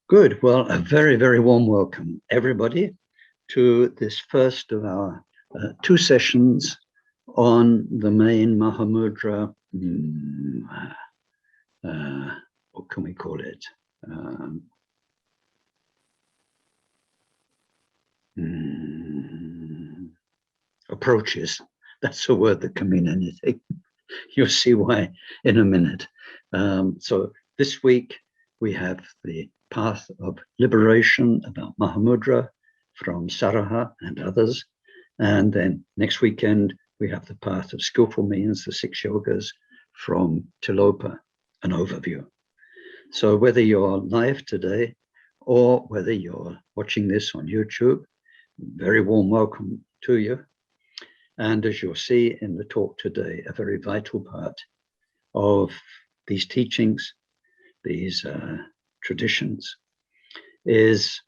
Good. Well, a very, very warm welcome, everybody, to this first of our two sessions on the main Mahamudra. What can we call it? Approaches. That's a word that can mean anything. You'll see why in a minute. So this week we have the path of liberation about Mahamudra from Saraha and others. And then next weekend, we have the path of skillful means, the 6 yogas from Tilopa, an overview. So whether you're live today or whether you're watching this on YouTube, very warm welcome to you. And as you'll see in the talk today, a very vital part of these teachings, these traditions, is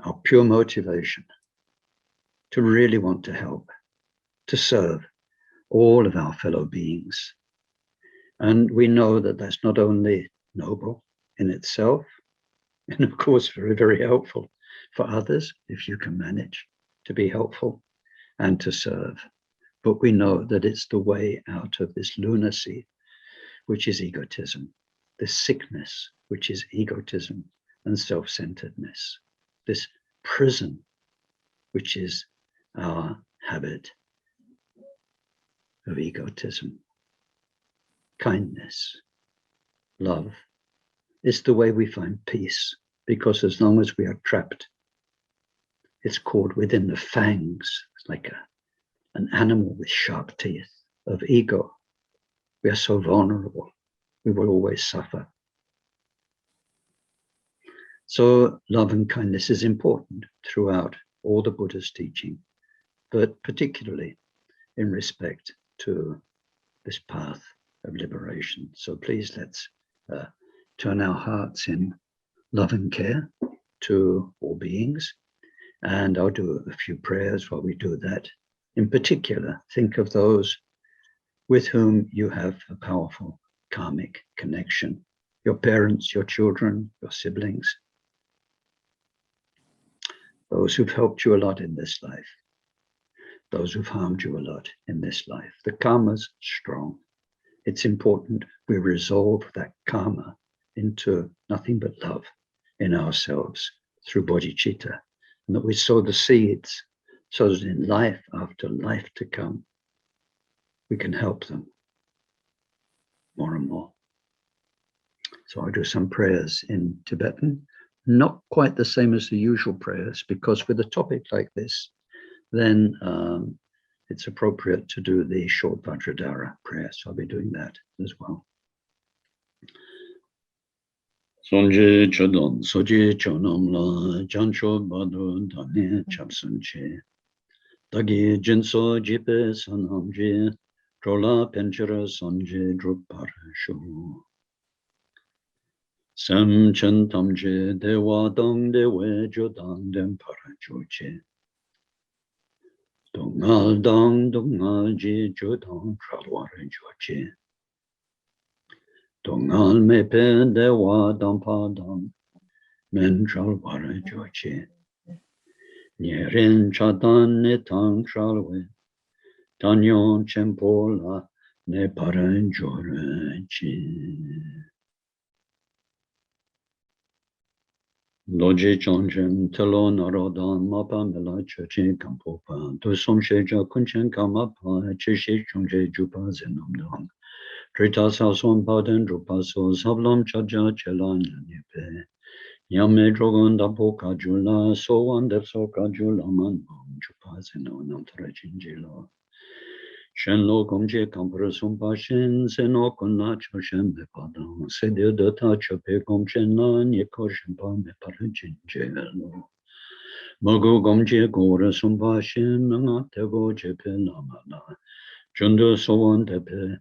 our pure motivation to really want to help, to serve all of our fellow beings. And we know that that's not only noble in itself, and of course very, very helpful for others if you can manage to be helpful and to serve. But we know that it's the way out of this lunacy, which is egotism, this sickness, which is egotism and self-centeredness, this prison, which is our habit of egotism. Kindness, love, is the way we find peace, because as long as we are trapped, it's caught within the fangs, it's like an animal with sharp teeth of ego. We are so vulnerable, we will always suffer. So love and kindness is important throughout all the Buddha's teaching, but particularly in respect to this path of liberation. So please let's turn our hearts in love and care to all beings. And I'll do a few prayers while we do that. In particular, think of those with whom you have a powerful karmic connection. Your parents, your children, your siblings. Those who've helped you a lot in this life. Those who've harmed you a lot in this life. The karma's strong. It's important we resolve that karma into nothing but love in ourselves through bodhicitta, and that we sow the seeds so that in life after life to come, we can help them more and more. So I'll do some prayers in Tibetan, not quite the same as the usual prayers, because with a topic like this, then it's appropriate to do the short Vajradhara prayer. So I'll be doing that as well. Sonje chodon, soje chonam la, jancho badu dane chapsunche. Dagi jinso jipe sanamje, trola penchara sonje druparashu. Sam chen tamje dewa dang dewe jodang dem parajoche. Dongal dang dongal je jodang pralware joche. Dongal mepe dewa dang padang men pralware joche. Nyeren chatan ne tang pralwe. Tanyon chempola ne paran joreche. Loje chonchen telo narodan mapa mela cheche kampopa to somsheja kunchen kamapa cheshe chongje jupa zenamdang trita sason paden drupa so sablom chaja chelan nipe yame drogon dapo kajula so one depso kajula man jupa zenam trajinjilo Shenlo gomje kampra sumpa shen seno konna choshen me padang sedio data chope gomchen na nyeko shenpa me parajin jelo. Mogo gomje gora sumpa shen nga tego jepe namana. Jundo sowan tepe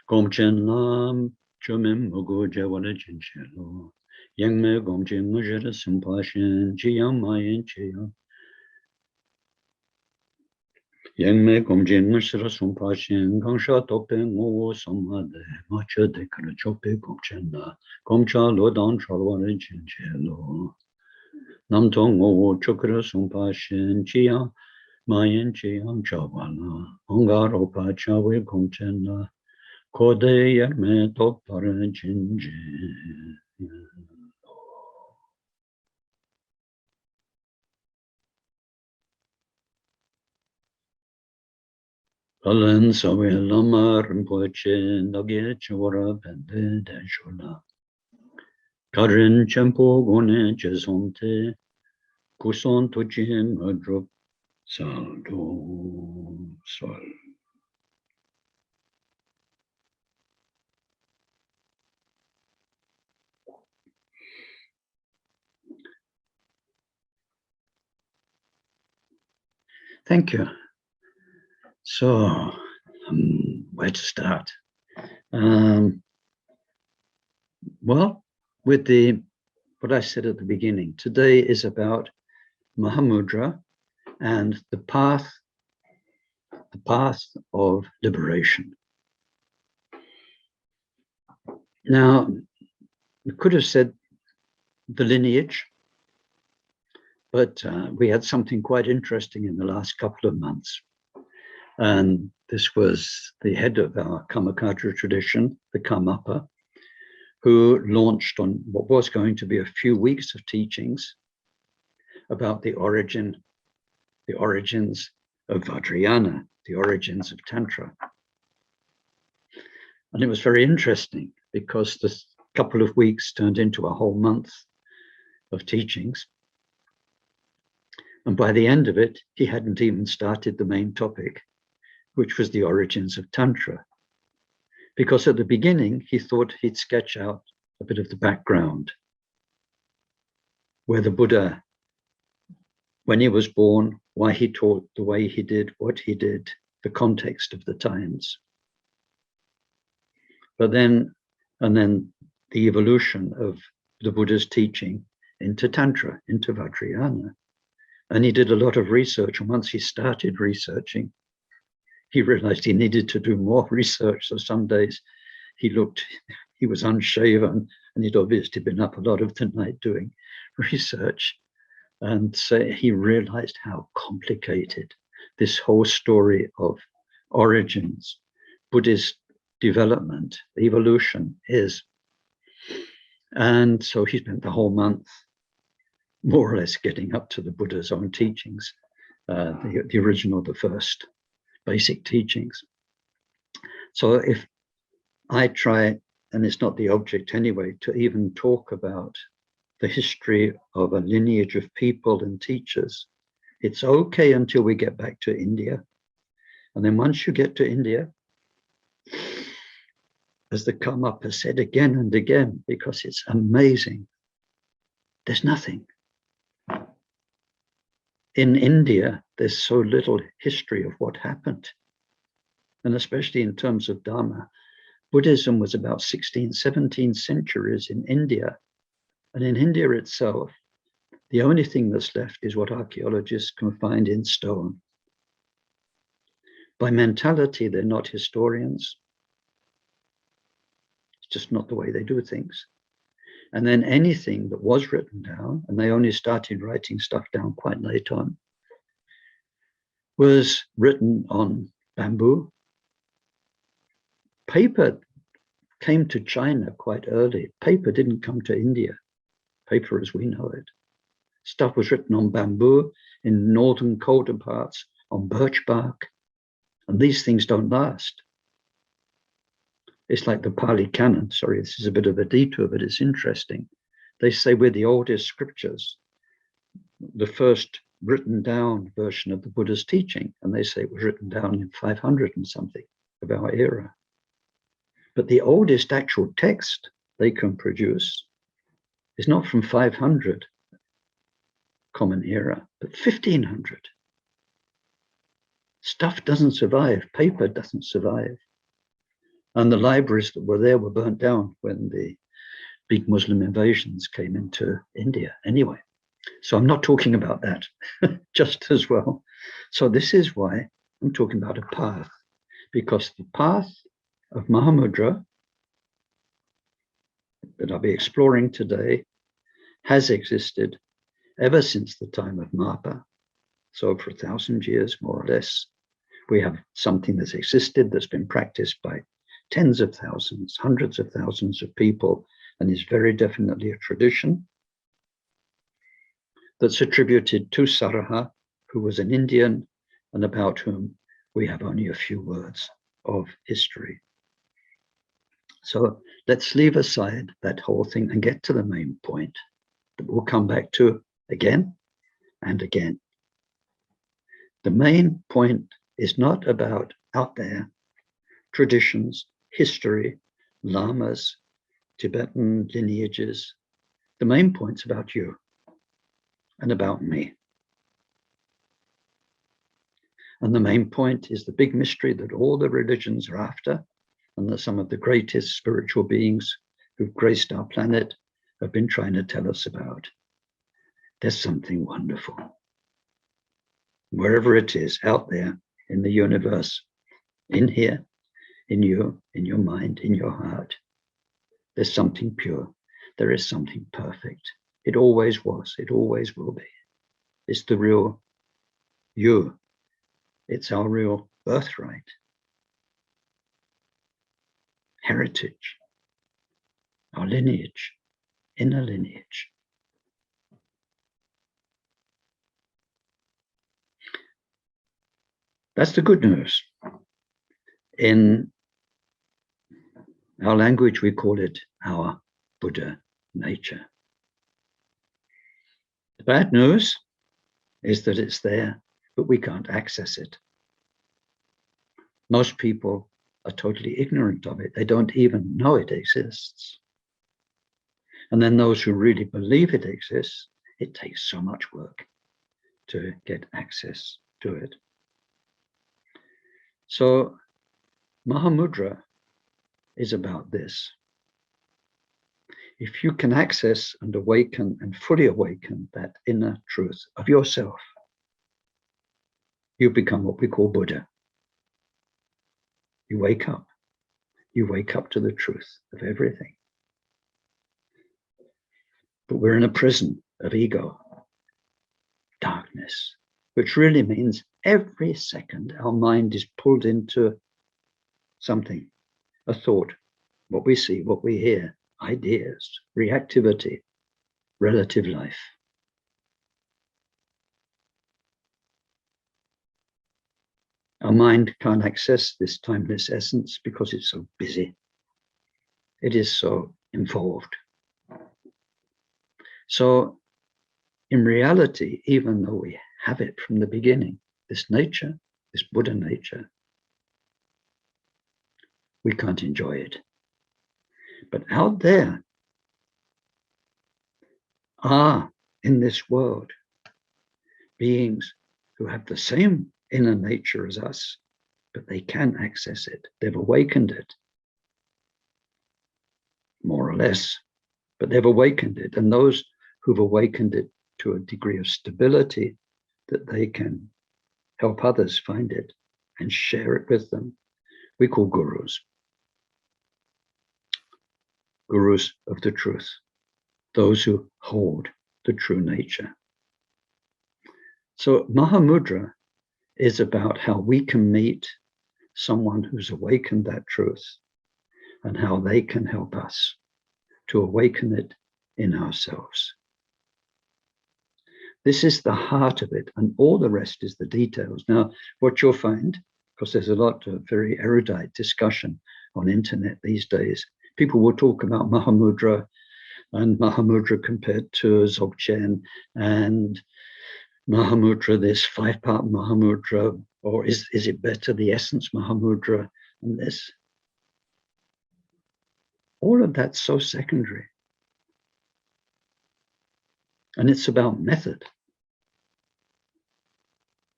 gomchen nam chomen mogo jewala jinchelo. Yang me gomje mujere sumpa shen jiyang mayen cheyang. Yang me gomjin nashira sumpa shin gangsha tope ngo samade macha de kara chope gomchena gomcha lo dan chalwane chinche lo namtong ngo chokra sumpa shin chia mayen chiang chawana ongar opa chawe gomchena kode yerme topara chinche. Alan sawe lama rinpoche nage chawara pende denshula. Karin champo gone chesonte kuson tojin madrup saldo sol. Thank you. So, where to start? Well, with what I said at the beginning, today is about Mahamudra and the path of liberation. Now, we could have said the lineage, but we had something quite interesting in the last couple of months. And this was the head of our Karma Kagyu tradition, the Karmapa, who launched on what was going to be a few weeks of teachings about the origins of Vajrayana, the origins of Tantra. And it was very interesting because this couple of weeks turned into a whole month of teachings. And by the end of it, he hadn't even started the main topic, which was the origins of Tantra. Because at the beginning, he thought he'd sketch out a bit of the background, where the Buddha, when he was born, why he taught the way he did, what he did, the context of the times. But then the evolution of the Buddha's teaching into Tantra, into Vajrayana. And he did a lot of research. And once he started researching, he realized he needed to do more research. So some days he was unshaven, and he'd obviously been up a lot of the night doing research. And so he realized how complicated this whole story of origins, Buddhist development, evolution is. And so he spent the whole month more or less getting up to the Buddha's own teachings, the original, the first basic teachings. So if I try, and it's not the object anyway, to even talk about the history of a lineage of people and teachers, it's okay until we get back to India. And then once you get to India, as the Karmapa said again and again, because it's amazing, there's nothing. In India, there's so little history of what happened. And especially in terms of Dharma, Buddhism was about 16th, 17th centuries in India. And in India itself, the only thing that's left is what archaeologists can find in stone. By mentality, they're not historians. It's just not the way they do things. And then anything that was written down, and they only started writing stuff down quite late on, was written on bamboo. Paper came to China quite early. Paper didn't come to India. Paper as we know it. Stuff was written on bamboo in northern colder parts, on birch bark, and these things don't last. It's like the Pali Canon. Sorry, this is a bit of a detour, but it's interesting. They say we're the oldest scriptures, the first written down version of the Buddha's teaching, and they say it was written down in 500 and something of our era. But the oldest actual text they can produce is not from 500 Common Era, but 1500. Stuff doesn't survive. Paper doesn't survive. And the libraries that were there were burnt down when the big Muslim invasions came into India anyway. So I'm not talking about that just as well. So this is why, I'm talking about a path, because the path of Mahamudra that I'll be exploring today has existed ever since the time of Mapa. So for 1,000 years, more or less, we have something that's existed, that's been practiced by tens of thousands, hundreds of thousands of people, and is very definitely a tradition that's attributed to Saraha, who was an Indian and about whom we have only a few words of history. So let's leave aside that whole thing and get to the main point that we'll come back to again and again. The main point is not about out there traditions, history, lamas, Tibetan lineages. The main point's about you and about me. And the main point is the big mystery that all the religions are after, and that some of the greatest spiritual beings who've graced our planet have been trying to tell us about. There's something wonderful. Wherever it is, out there in the universe, in here, in you, in your mind, in your heart, there's something pure. There is something perfect. It always was. It always will be. It's the real you. It's our real birthright, heritage, our lineage, inner lineage. That's the good news. In our language, we call it our Buddha nature. The bad news is that it's there, but we can't access it. Most people are totally ignorant of it. They don't even know it exists. And then those who really believe it exists, it takes so much work to get access to it. So Mahamudra is about this. If you can access and awaken and fully awaken that inner truth of yourself, you become what we call Buddha. You wake up. You wake up to the truth of everything. But we're in a prison of ego, darkness, which really means every second our mind is pulled into something, a thought, what we see, what we hear, ideas, reactivity, relative life. Our mind can't access this timeless essence because it's so busy. It is so involved. So in reality, even though we have it from the beginning, this nature, this Buddha nature, we can't enjoy it. But out there are, in this world, beings who have the same inner nature as us, but they can access it. They've awakened it, more or less, but they've awakened it. And those who've awakened it to a degree of stability that they can help others find it and share it with them, we call gurus. Gurus of the truth, those who hold the true nature. So Mahamudra is about how we can meet someone who's awakened that truth and how they can help us to awaken it in ourselves. This is the heart of it, and all the rest is the details. Now, what you'll find, because there's a lot of very erudite discussion on internet these days, people will talk about Mahamudra and Mahamudra compared to Dzogchen and Mahamudra, this 5-part Mahamudra, or is it better the essence Mahamudra and this? All of that's so secondary. And it's about method.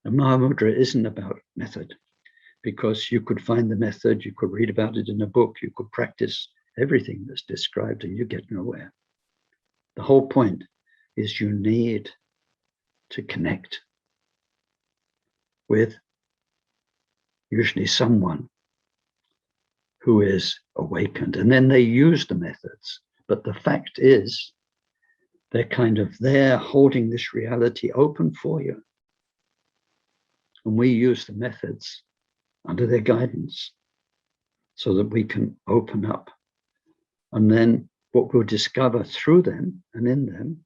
And Mahamudra isn't about method, because you could find the method, you could read about it in a book, you could practice everything that's described and you get nowhere. The whole point is you need to connect with usually someone who is awakened, and then they use the methods. But the fact is, they're kind of there holding this reality open for you. And we use the methods under their guidance so that we can open up. And then what we'll discover through them and in them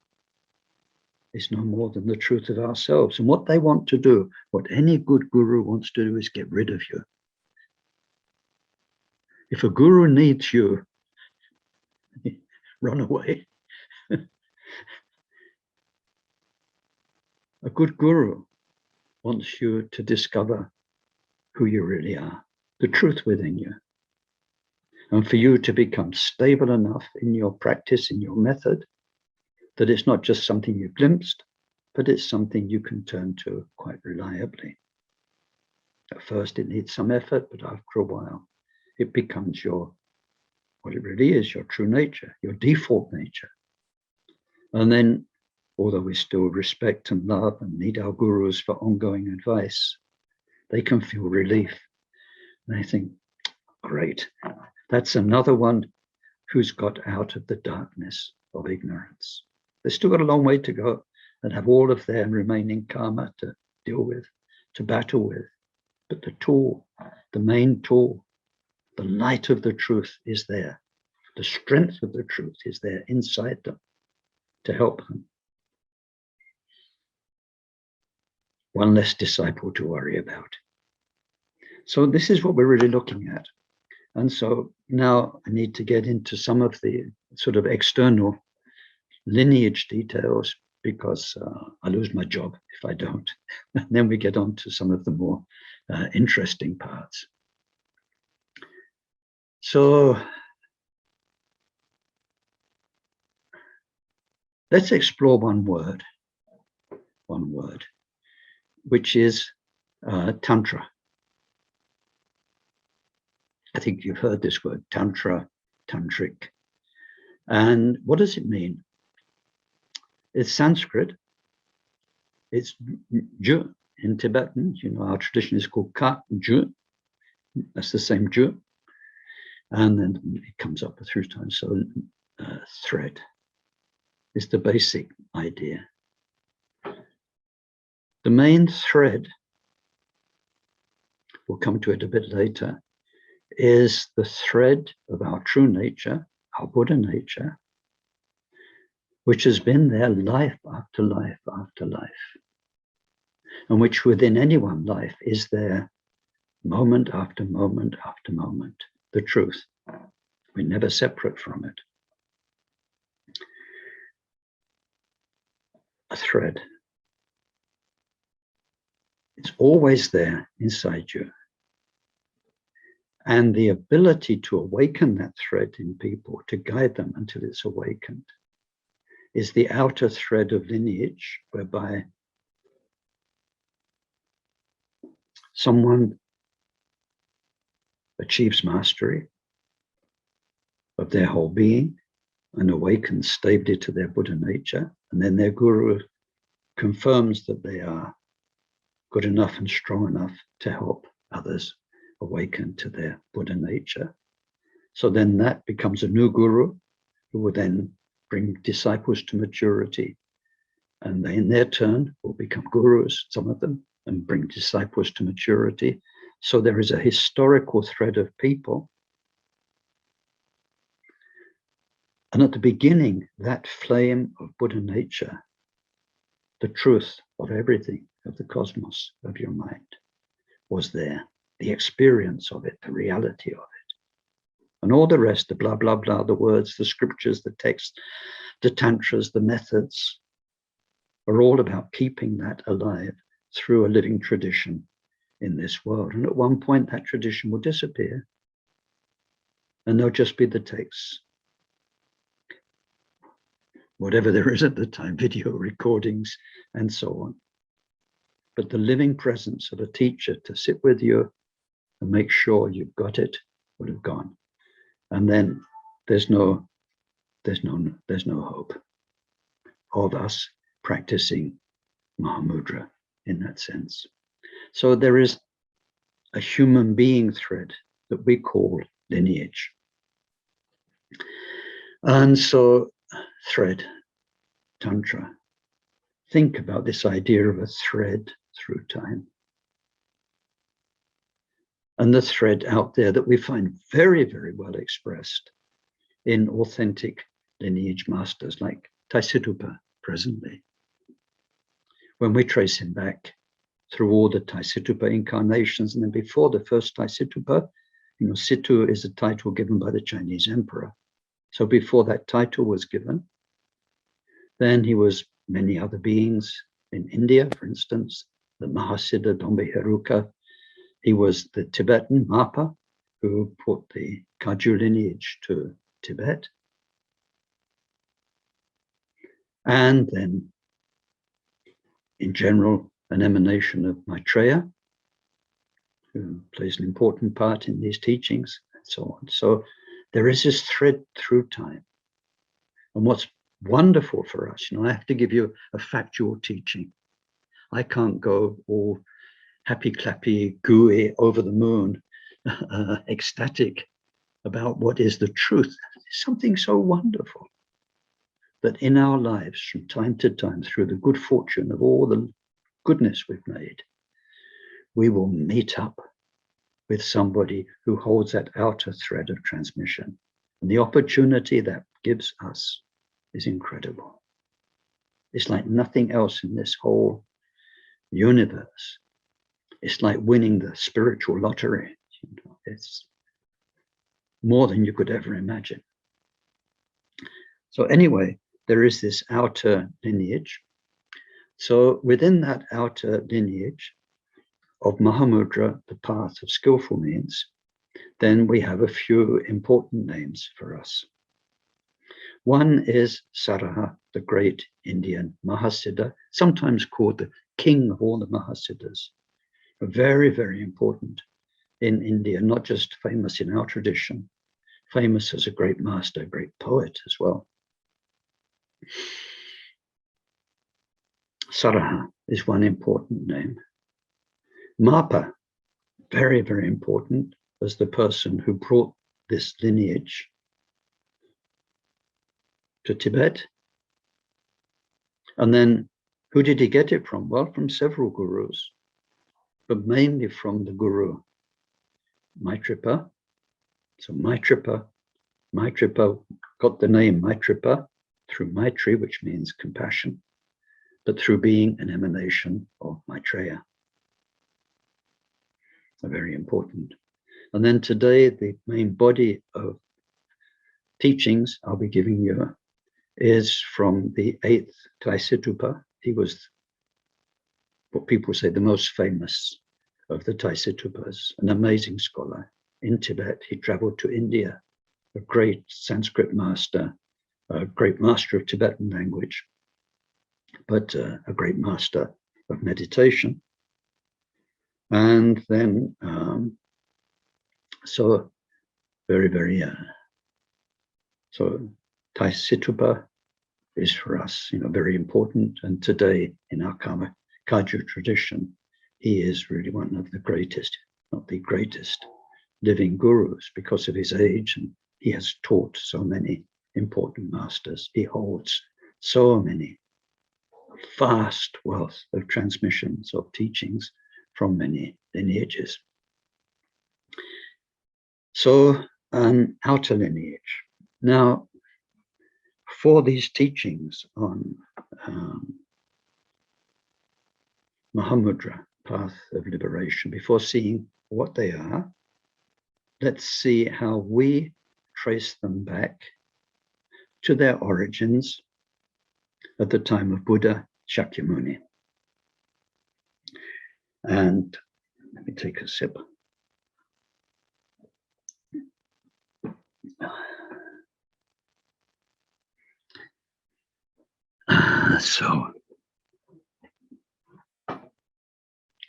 is no more than the truth of ourselves. And what they want to do, what any good guru wants to do, is get rid of you. If a guru needs you, run away. A good guru wants you to discover who you really are, the truth within you. And for you to become stable enough in your practice, in your method, that it's not just something you've glimpsed, but it's something you can turn to quite reliably. At first, it needs some effort, but after a while, it becomes what it really is, your true nature, your default nature. And then, although we still respect and love and need our gurus for ongoing advice, they can feel relief. And they think, great, that's another one who's got out of the darkness of ignorance. They've still got a long way to go and have all of their remaining karma to deal with, to battle with. But the tool, the main tool, the light of the truth is there. The strength of the truth is there inside them to help them. One less disciple to worry about. So this is what we're really looking at. And so now I need to get into some of the sort of external lineage details, because I lose my job if I don't. And then we get on to some of the more interesting parts. So let's explore one word, which is Tantra. I think you've heard this word, Tantra, Tantric. And what does it mean? It's Sanskrit. It's Ju in Tibetan. You know, our tradition is called Kagyu. That's the same Ju. And then it comes up 3 times. So thread is the basic idea. The main thread, we'll come to it a bit later, is the thread of our true nature, our Buddha nature, which has been there life after life after life, and which within any one life is there moment after moment after moment, the truth. We're never separate from it. A thread. It's always there inside you. And the ability to awaken that thread in people, to guide them until it's awakened, is the outer thread of lineage, whereby someone achieves mastery of their whole being and awakens stably to their Buddha nature, and then their guru confirms that they are good enough and strong enough to help others awaken to their Buddha nature. So then that becomes a new guru who will then bring disciples to maturity, and they in their turn will become gurus, some of them, and bring disciples to maturity. So there is a historical thread of people. And at the beginning, that flame of Buddha nature, the truth of everything, of the cosmos, of your mind, was there. The experience of it, the reality of it. And all the rest, the blah, blah, blah, the words, the scriptures, the texts, the tantras, the methods, are all about keeping that alive through a living tradition in this world. And at one point, that tradition will disappear, and there'll just be the texts. Whatever there is at the time, video recordings, and so on. But the living presence of a teacher to sit with you and make sure you've got it would have gone. And then there's no hope of us practicing Mahamudra in that sense. So there is a human being thread that we call lineage. And so, thread, Tantra. Think about this idea of a thread through time. And the thread out there that we find very, very well expressed in authentic lineage masters like Taisitupa presently. When we trace him back through all the Taisitupa incarnations, and then before the first Taisitupa, Situ is a title given by the Chinese emperor. So before that title was given, then he was many other beings in India, for instance, the Mahasiddha Dombe Heruka. He was the Tibetan Mapa, who brought the Kagyu lineage to Tibet. And then, in general, an emanation of Maitreya, who plays an important part in these teachings, and so on. So there is this thread through time. And what's wonderful for us, I have to give you a factual teaching. I can't go all happy, clappy, gooey, over the moon, ecstatic about what is the truth. It's something so wonderful that in our lives, from time to time, through the good fortune of all the goodness we've made, we will meet up with somebody who holds that outer thread of transmission. And the opportunity that gives us is incredible. It's like nothing else in this whole universe. It's like winning the spiritual lottery. It's more than you could ever imagine. So anyway, there is this outer lineage. So within that outer lineage of Mahamudra, the path of skillful means, then we have a few important names for us. One is Saraha, the great Indian Mahasiddha, sometimes called the king of all the Mahasiddhas. Very, very important in India, not just famous in our tradition, famous as a great master, a great poet as well. Saraha is one important name. Mapa, very, very important, as the person who brought this lineage to Tibet. And then who did he get it from? Well, from several gurus, but mainly from the guru Maitripa. So Maitripa got the name Maitripa through Maitri, which means compassion, but through being an emanation of Maitreya. Very important. And then today, the main body of teachings I'll be giving you is from the 8th Taisitupa. He was what people say the most famous of the Taisitupas, an amazing scholar. In Tibet, he traveled to India, a great Sanskrit master, a great master of Tibetan language, but a great master of meditation. And then, so very, very, so Taisitupa is for us, very important. And today in our Karma Kagyu tradition, he is really one of the greatest, not the greatest, living gurus because of his age. And he has taught so many important masters. He holds so many vast wealth of transmissions of teachings from many lineages. So an outer lineage. Now, for these teachings on Mahamudra, path of liberation, before seeing what they are, let's see how we trace them back to their origins at the time of Buddha Shakyamuni. And let me take a sip.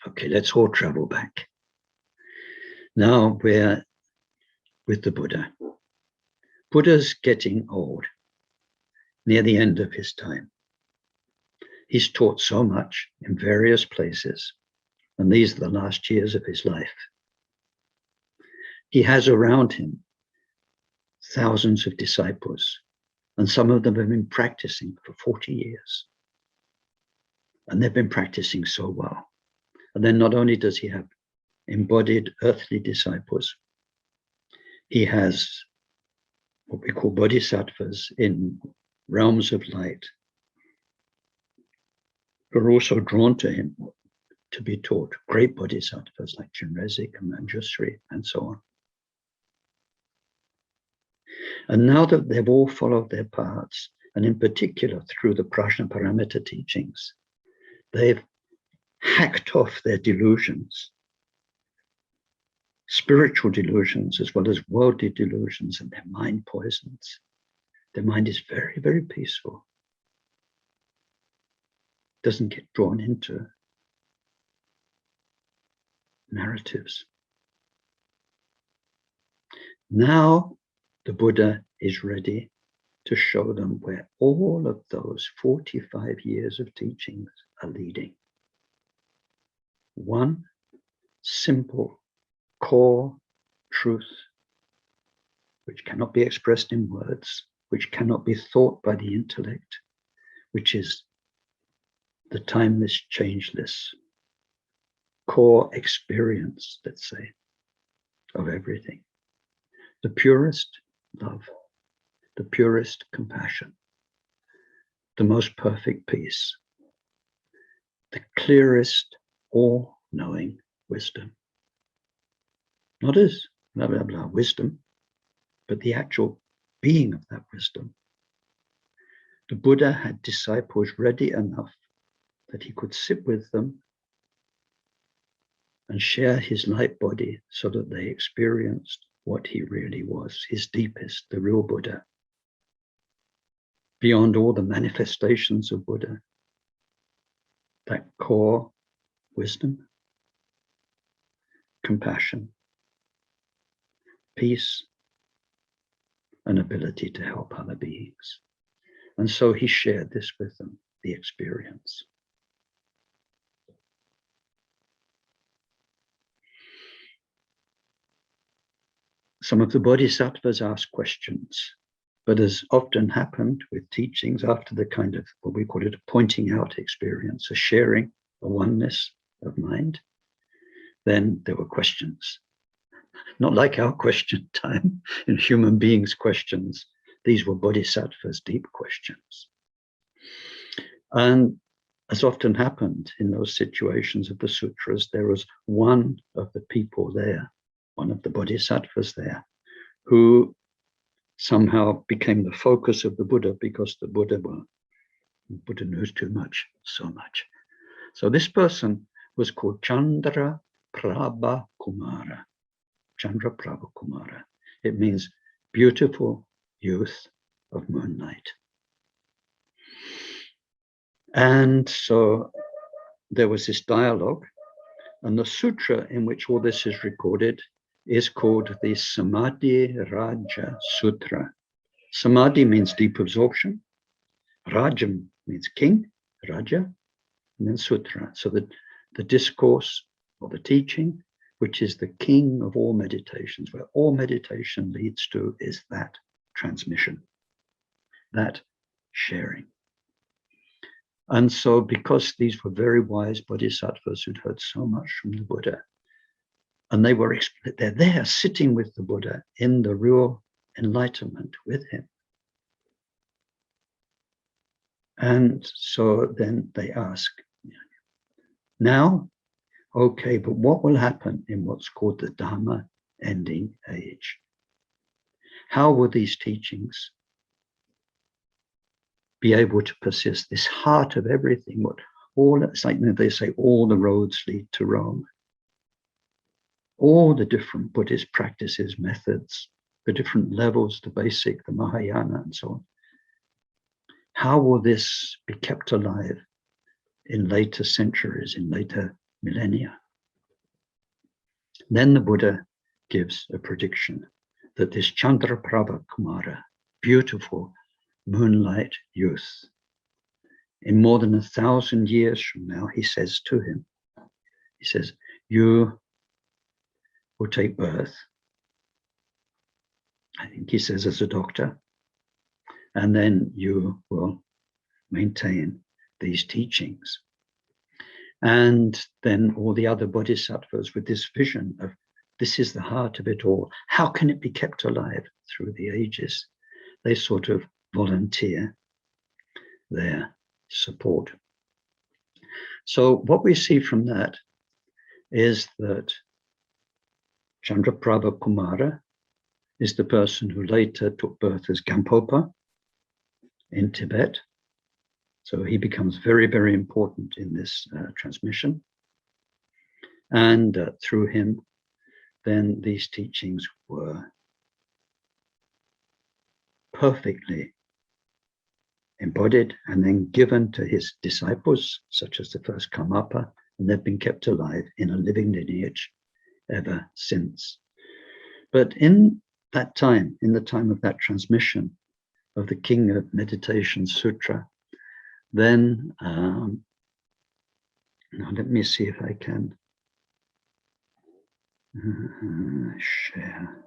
Okay, let's all travel back. Now we're with the Buddha. Buddha's getting old, near the end of his time. He's taught so much in various places, and these are the last years of his life. He has around him thousands of disciples, and some of them have been practicing for 40 years. And they've been practicing so well. And then not only does he have embodied earthly disciples, he has what we call bodhisattvas in realms of light who are also drawn to him to be taught, great bodhisattvas like Chenrezig and Manjusri and so on. And now that they've all followed their paths, and in particular through the Prajnaparamita teachings, they've hacked off their delusions, spiritual delusions as well as worldly delusions, and their mind poisons. Their mind is very, very peaceful. Doesn't get drawn into narratives. Now the Buddha is ready to show them where all of those 45 years of teachings are leading. One simple core truth, which cannot be expressed in words, which cannot be thought by the intellect, which is the timeless, changeless core experience, let's say, of everything. The purest love, the purest compassion, the most perfect peace, the clearest, all-knowing wisdom. Not as blah, blah, blah wisdom, but the actual being of that wisdom. The Buddha had disciples ready enough that he could sit with them and share his light body so that they experienced what he really was, his deepest, the real Buddha. Beyond all the manifestations of Buddha, that core wisdom, compassion, peace, and ability to help other beings. And so he shared this with them, the experience. Some of the bodhisattvas asked questions, but as often happened with teachings after the kind of what we call it a pointing out experience, a sharing, a oneness of mind, then there were questions. Not like our question time in human beings' questions. These were bodhisattvas' deep questions. And as often happened in those situations of the sutras, there was one of the people there, one of the bodhisattvas there, who somehow became the focus of the Buddha because the Buddha knows too much, so much. So this person was called Chandra Prabha Kumara. Chandra Prabha Kumara. It means beautiful youth of moonlight. And so there was this dialogue, and the sutra in which all this is recorded is called the Samadhiraja Sutra. Samadhi means deep absorption. Raja means king, Raja, and then Sutra. So the discourse or the teaching, which is the king of all meditations, where all meditation leads to, is that transmission, that sharing. And so because these were very wise bodhisattvas who'd heard so much from the Buddha, and they're there sitting with the Buddha in the real enlightenment with him. And so then they ask, now, okay, but what will happen in what's called the Dharma ending age? How will these teachings be able to persist? This heart of everything, it's like they say, all the roads lead to Rome. All the different Buddhist practices, methods, the different levels, the basic, the Mahayana, and so on. How will this be kept alive in later centuries, in later millennia? Then the Buddha gives a prediction that this Chandra Prabha Kumara, beautiful moonlight youth, in more than 1,000 years from now, he says to him, he says, you will take birth I think he says, as a doctor, and then you will maintain these teachings. And then all the other bodhisattvas with this vision of this is the heart of it all. How can it be kept alive through the ages? They sort of volunteer their support. So what we see from that is that Chandraprabha Kumara is the person who later took birth as Gampopa in Tibet. So he becomes very, very important in this transmission. And through him, then these teachings were perfectly embodied and then given to his disciples, such as the first Karmapa, and they've been kept alive in a living lineage ever since. But in that time, in the time of that transmission of the King of Meditation Sutra, then, now let me see if I can share.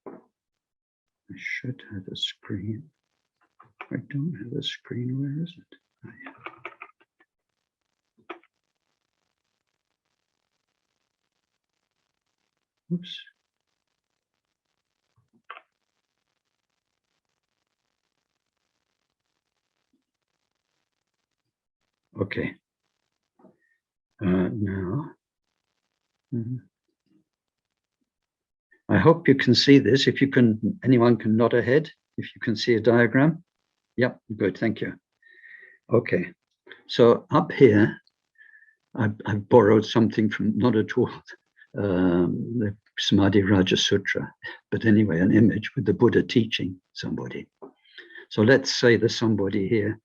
I should have a screen. I don't have a screen. Where is it? Oh, yeah. Oops. Okay. Now, I hope you can see this. If you can, anyone can nod ahead. If you can see a diagram. Yep, good, thank you. Okay, so up here, I've borrowed something from, not at all, the Samadhiraja Sutra, but anyway, an image with the Buddha teaching somebody. So let's say the somebody here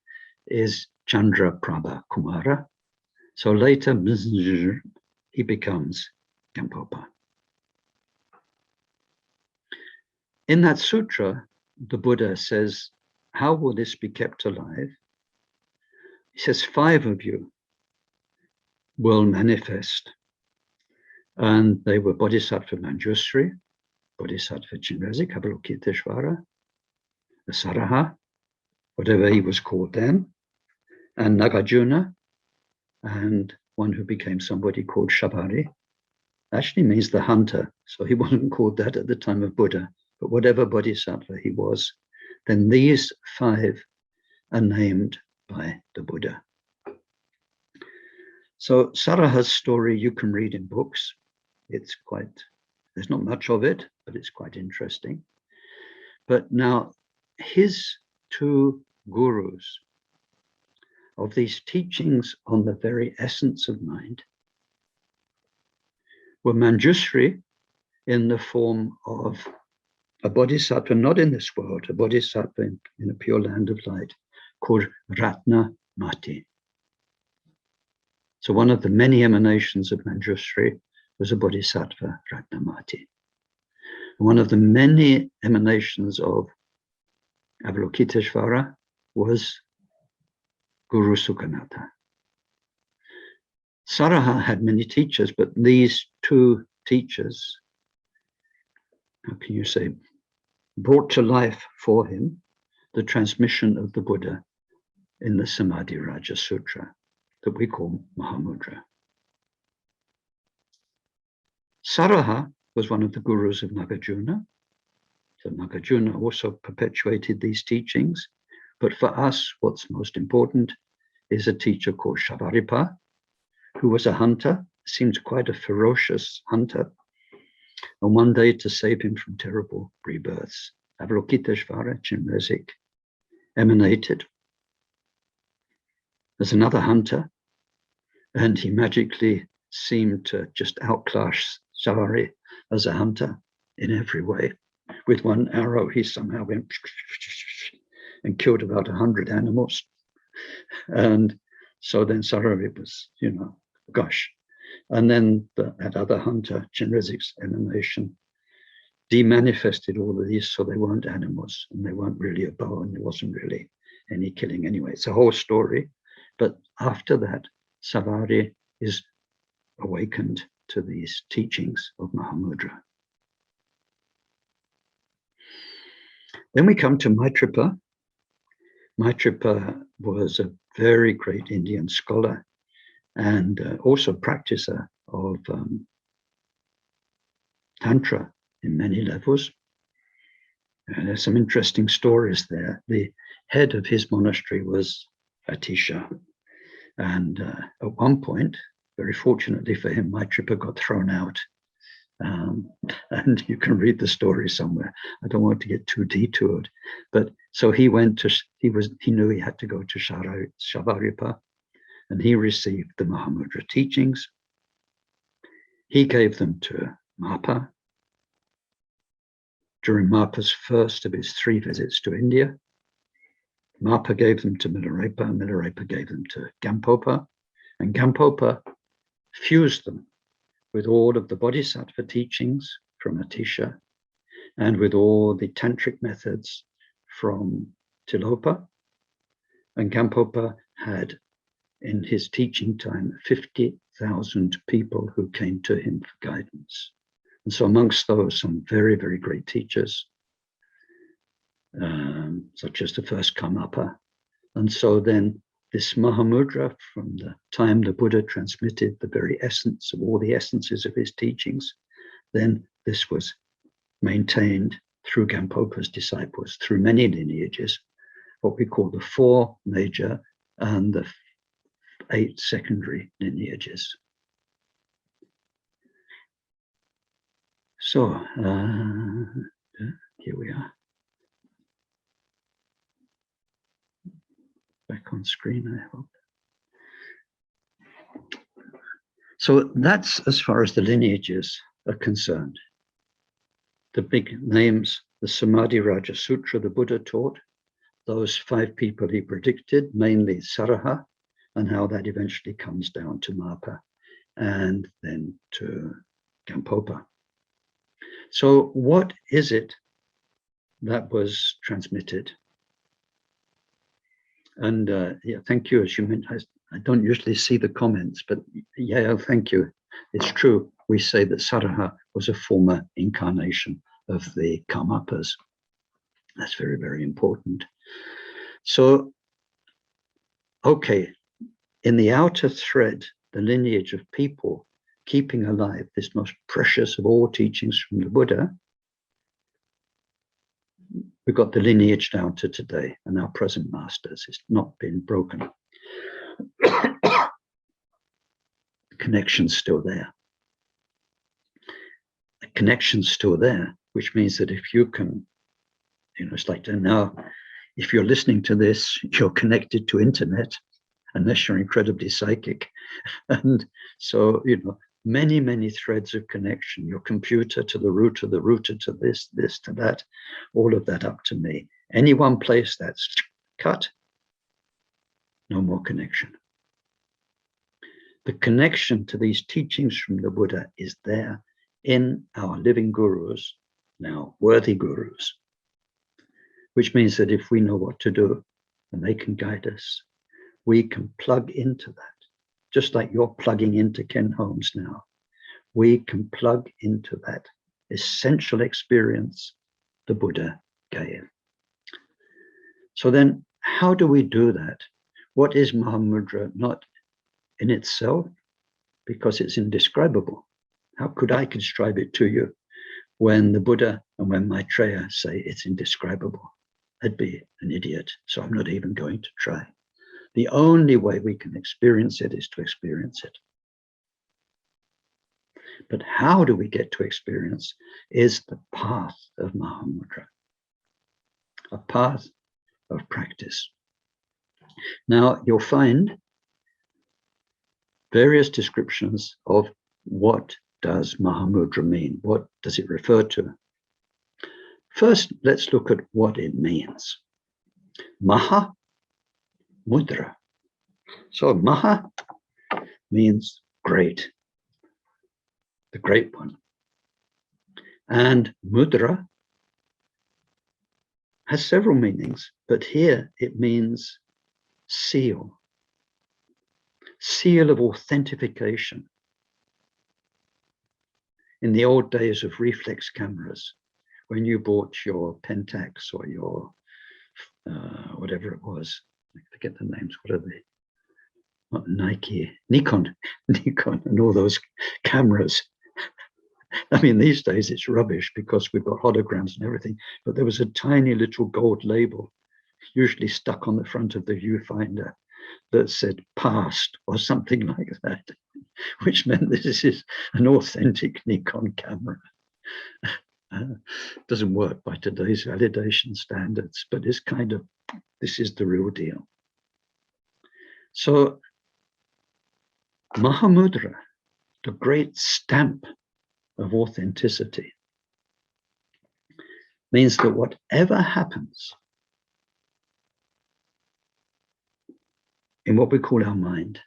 is Chandraprabha Kumara. So later, he becomes Gampopa. In that sutra, the Buddha says, how will this be kept alive? He says, 5 of you will manifest. And they were Bodhisattva Manjusri, Bodhisattva Chinrezig, Avalokiteshvara, the Saraha, whatever he was called then, and Nagarjuna, and one who became somebody called Shabari. Actually means the hunter, so he wasn't called that at the time of Buddha, but whatever bodhisattva he was, then these 5 are named by the Buddha. So Saraha's story you can read in books. It's quite, there's not much of it, but it's quite interesting. But now his 2 gurus of these teachings on the very essence of mind were Manjusri in the form of a bodhisattva, not in this world, a bodhisattva in a pure land of light called Ratnamati. So one of the many emanations of Manjusri was a bodhisattva, Ratnamati. And one of the many emanations of Avalokiteshvara was Guru Sukhanatha. Saraha had many teachers, but these 2 teachers, how can you say, brought to life for him the transmission of the Buddha in the Samadhiraja Sutra that we call Mahamudra. Saraha was one of the gurus of Nagarjuna. So Nagarjuna also perpetuated these teachings. But for us, what's most important is a teacher called Shabaripa, who was a hunter, seemed quite a ferocious hunter. And one day, to save him from terrible rebirths, Avalokiteshvara, Chinrezig, emanated as another hunter, and he magically seemed to just outclass Shabari as a hunter in every way. With one arrow, he somehow went and killed about 100 animals. And so then Saraha was, gosh. And then that other hunter, Chinrezig's emanation, demanifested all of these, so they weren't animals, and they weren't really a bow, and there wasn't really any killing anyway. It's a whole story. But after that, Savari is awakened to these teachings of Mahamudra. Then we come to Maitrapa. Maitrapa was a very great Indian scholar and also practicer of Tantra in many levels. And there's some interesting stories there. The head of his monastery was Atisha. And at one point, very fortunately for him, Maitrapa got thrown out. And you can read the story somewhere. I don't want to get too detoured. But so he went to, he knew he had to go to Shavarippa, and he received the Mahamudra teachings. He gave them to Mapa during Mapa's first of his 3 visits to India. Mapa gave them to Milarepa, Milarepa gave them to Gampopa, and Gampopa fused them with all of the Bodhisattva teachings from Atisha and with all the tantric methods from Tilopa. And Gampopa had, in his teaching time, 50,000 people who came to him for guidance. And so amongst those, some very, very great teachers, such as the first Karmapa. And so then this Mahamudra, from the time the Buddha transmitted the very essence of all the essences of his teachings, then this was maintained through Gampopa's disciples, through many lineages, what we call the 4 major and the 8 secondary lineages. So here we are. Back on screen, I hope. So that's as far as the lineages are concerned. The big names, the Samadhiraja Sutra, the Buddha taught, those 5 people he predicted, mainly Saraha, and how that eventually comes down to Mapa and then to Gampopa. So what is it that was transmitted? And yeah, thank you. As you mentioned, I don't usually see the comments, but yeah, thank you. It's true. We say that Saraha was a former incarnation of the Karmapas. That's very, very important. So, okay, in the outer thread, the lineage of people keeping alive this most precious of all teachings from the Buddha, we've got the lineage down to today and our present masters. It's not been broken. The connection's still there. The connection's still there, which means that if you can, it's like now, if you're listening to this, you're connected to internet, unless you're incredibly psychic. And so, many, many threads of connection, your computer to the router to this to that, all of that up to me. Any one place that's cut, no more connection. The connection to these teachings from the Buddha is there in our living gurus, now worthy gurus, which means that if we know what to do and they can guide us, we can plug into that. Just like you're plugging into Ken Holmes now, we can plug into that essential experience the Buddha gave. So then, how do we do that? What is Mahamudra? Not in itself, because it's indescribable. How could I describe it to you when the Buddha and when Maitreya say it's indescribable? I'd be an idiot, so I'm not even going to try. The only way we can experience it is to experience it. But how do we get to experience is the path of Mahamudra, a path of practice. Now, you'll find various descriptions of what does Mahamudra mean? What does it refer to? First, let's look at what it means. Maha Mudra. So Maha means great, the great one. And Mudra has several meanings, but here it means seal, seal of authentication. In the old days of reflex cameras, when you bought your Pentax or your whatever it was, I forget the names, what are they? Not Nike, Nikon, and all those cameras. I mean, these days it's rubbish because we've got holograms and everything, but there was a tiny little gold label, usually stuck on the front of the viewfinder, that said past or something like that, which meant this is an authentic Nikon camera. Doesn't work by today's validation standards, but it's kind of, this is the real deal. So Mahamudra, the great stamp of authenticity, means that whatever happens in what we call our mind,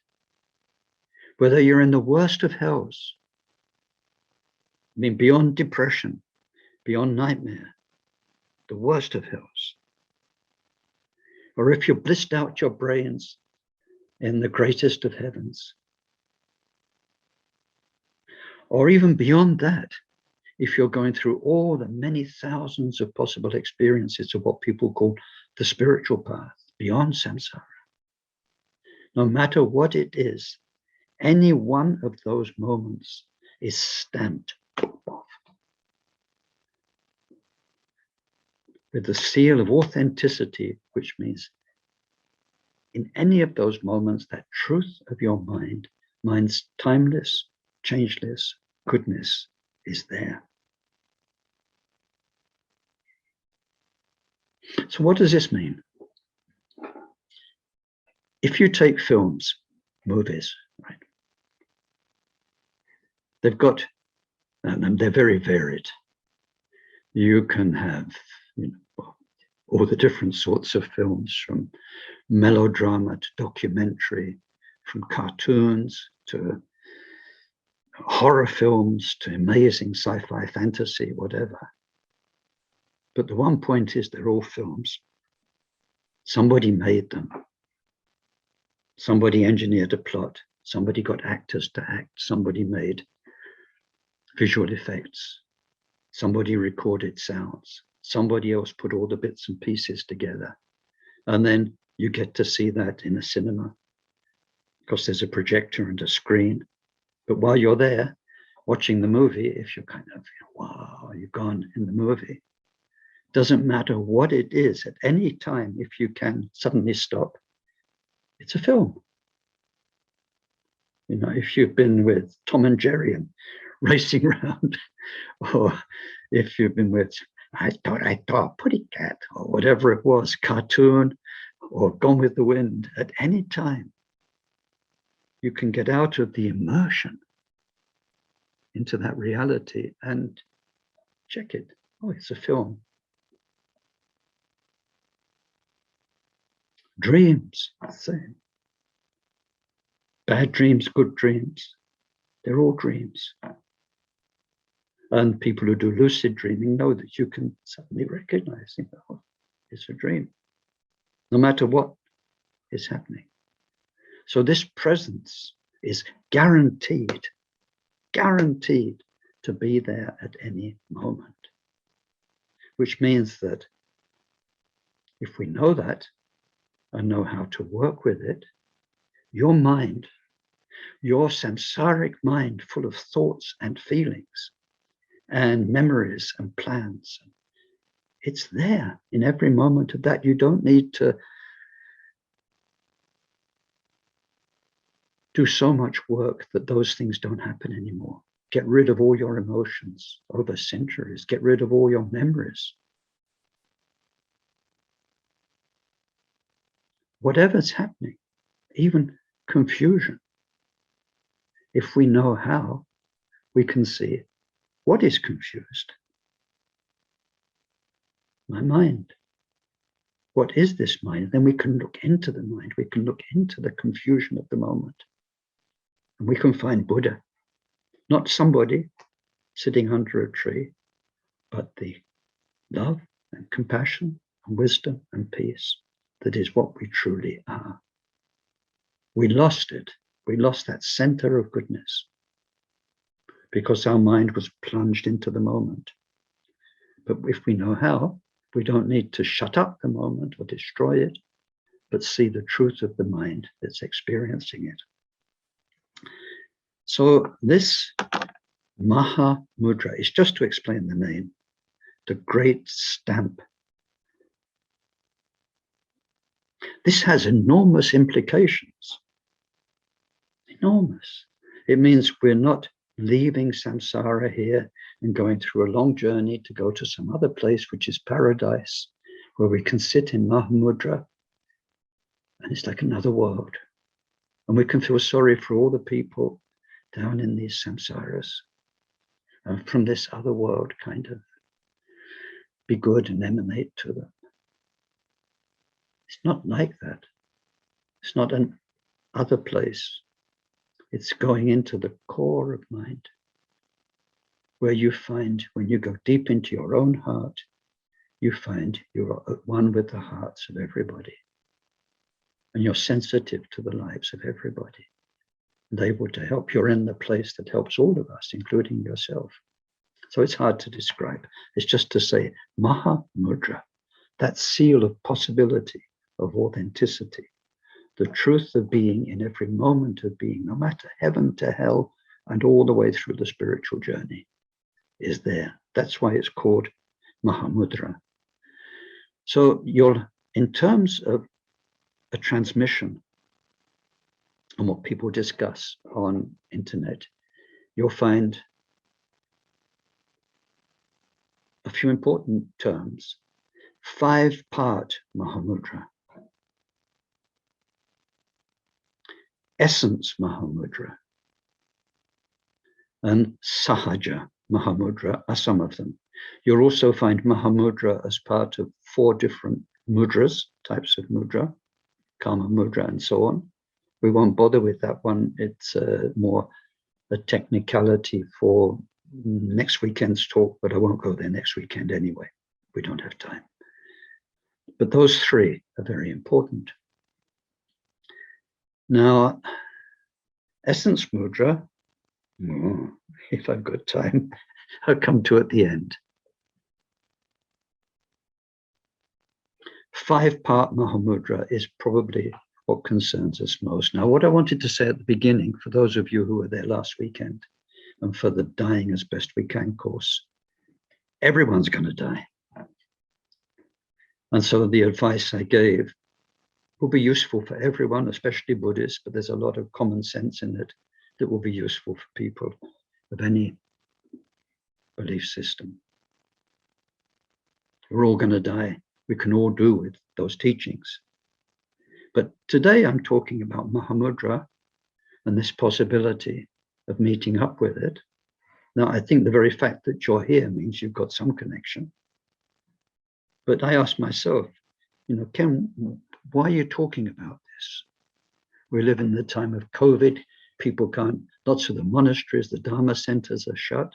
whether you're in the worst of hells, I mean, beyond depression, beyond nightmare, the worst of hells, or if you blissed out your brains in the greatest of heavens, or even beyond that, if you're going through all the many thousands of possible experiences of what people call the spiritual path, beyond samsara, no matter what it is, any one of those moments is stamped with the seal of authenticity, which means in any of those moments, that truth of your mind, mind's timeless, changeless goodness is there. So what does this mean? If you take films, movies, right? They've got, and they're very varied. You can have, all the different sorts of films, from melodrama to documentary, from cartoons to horror films to amazing sci-fi, fantasy, whatever. But the one point is they're all films. Somebody made them. Somebody engineered a plot. Somebody got actors to act. Somebody made visual effects. Somebody recorded sounds. Somebody else put all the bits and pieces together. And then you get to see that in a cinema because there's a projector and a screen. But while you're there watching the movie, if you're kind of, wow, you've gone in the movie, doesn't matter what it is, at any time, if you can suddenly stop, it's a film. If you've been with Tom and Jerry and racing around, or if you've been with I thought Putty Cat, or whatever it was, cartoon, or Gone with the Wind, at any time, you can get out of the immersion into that reality and check it. Oh, it's a film. Dreams, same. Bad dreams, good dreams, they're all dreams. And people who do lucid dreaming know that you can suddenly recognize, oh, it's a dream, no matter what is happening. So this presence is guaranteed to be there at any moment, which means that if we know that and know how to work with it, your mind, your samsaric mind full of thoughts and feelings and memories and plans, it's there in every moment of that. You don't need to do so much work that those things don't happen anymore. Get rid of all your emotions over centuries. Get rid of all your memories. Whatever's happening, even confusion, if we know how, we can see what is confused. My mind. What is this mind? Then we can look into the mind. We can look into the confusion of the moment. And we can find Buddha, not somebody sitting under a tree, but the love and compassion and wisdom and peace that is what we truly are. We lost it. We lost that center of goodness because our mind was plunged into the moment. But if we know how, we don't need to shut up the moment or destroy it, but see the truth of the mind that's experiencing it. So this Mahamudra is just to explain the name, the great stamp. This has enormous implications. Enormous. It means we're not leaving samsara here and going through a long journey to go to some other place, which is paradise, where we can sit in Mahamudra, and it's like another world. And we can feel sorry for all the people down in these samsaras, and from this other world kind of be good and emanate to them. It's not like that. It's not an other place. It's going into the core of mind, where you find, when you go deep into your own heart, you find you're at one with the hearts of everybody. And you're sensitive to the lives of everybody. And able to help. You're in the place that helps all of us, including yourself. So it's hard to describe. It's just to say, Mahamudra, that seal of possibility, of authenticity, the truth of being in every moment of being, no matter heaven to hell, and all the way through the spiritual journey, is there. That's why it's called Mahamudra. So in terms of a transmission and what people discuss on internet, you'll find a few important terms. 5-part Mahamudra, essence Mahamudra, and Sahaja Mahamudra are some of them. You'll also find Mahamudra as part of 4 different mudras, types of mudra, Karma Mudra and so on. We won't bother with that one. It's more a technicality for next weekend's talk, but I won't go there next weekend anyway. We don't have time. But those 3 are very important. Now, Essence Mudra, if I've got time, I'll come to at the end. 5-part Mahamudra is probably what concerns us most. Now, what I wanted to say at the beginning, for those of you who were there last weekend, and for the Dying as Best We Can course, everyone's going to die. And so the advice I gave will be useful for everyone, especially Buddhists, but there's a lot of common sense in it that will be useful for people of any belief system. We're all going to die. We can all do with those teachings. But today I'm talking about Mahamudra and this possibility of meeting up with it. Now, I think the very fact that you're here means you've got some connection. But I ask myself, Ken, why are you talking about this? We live in the time of COVID. People can't, lots of the monasteries, the Dharma centers are shut.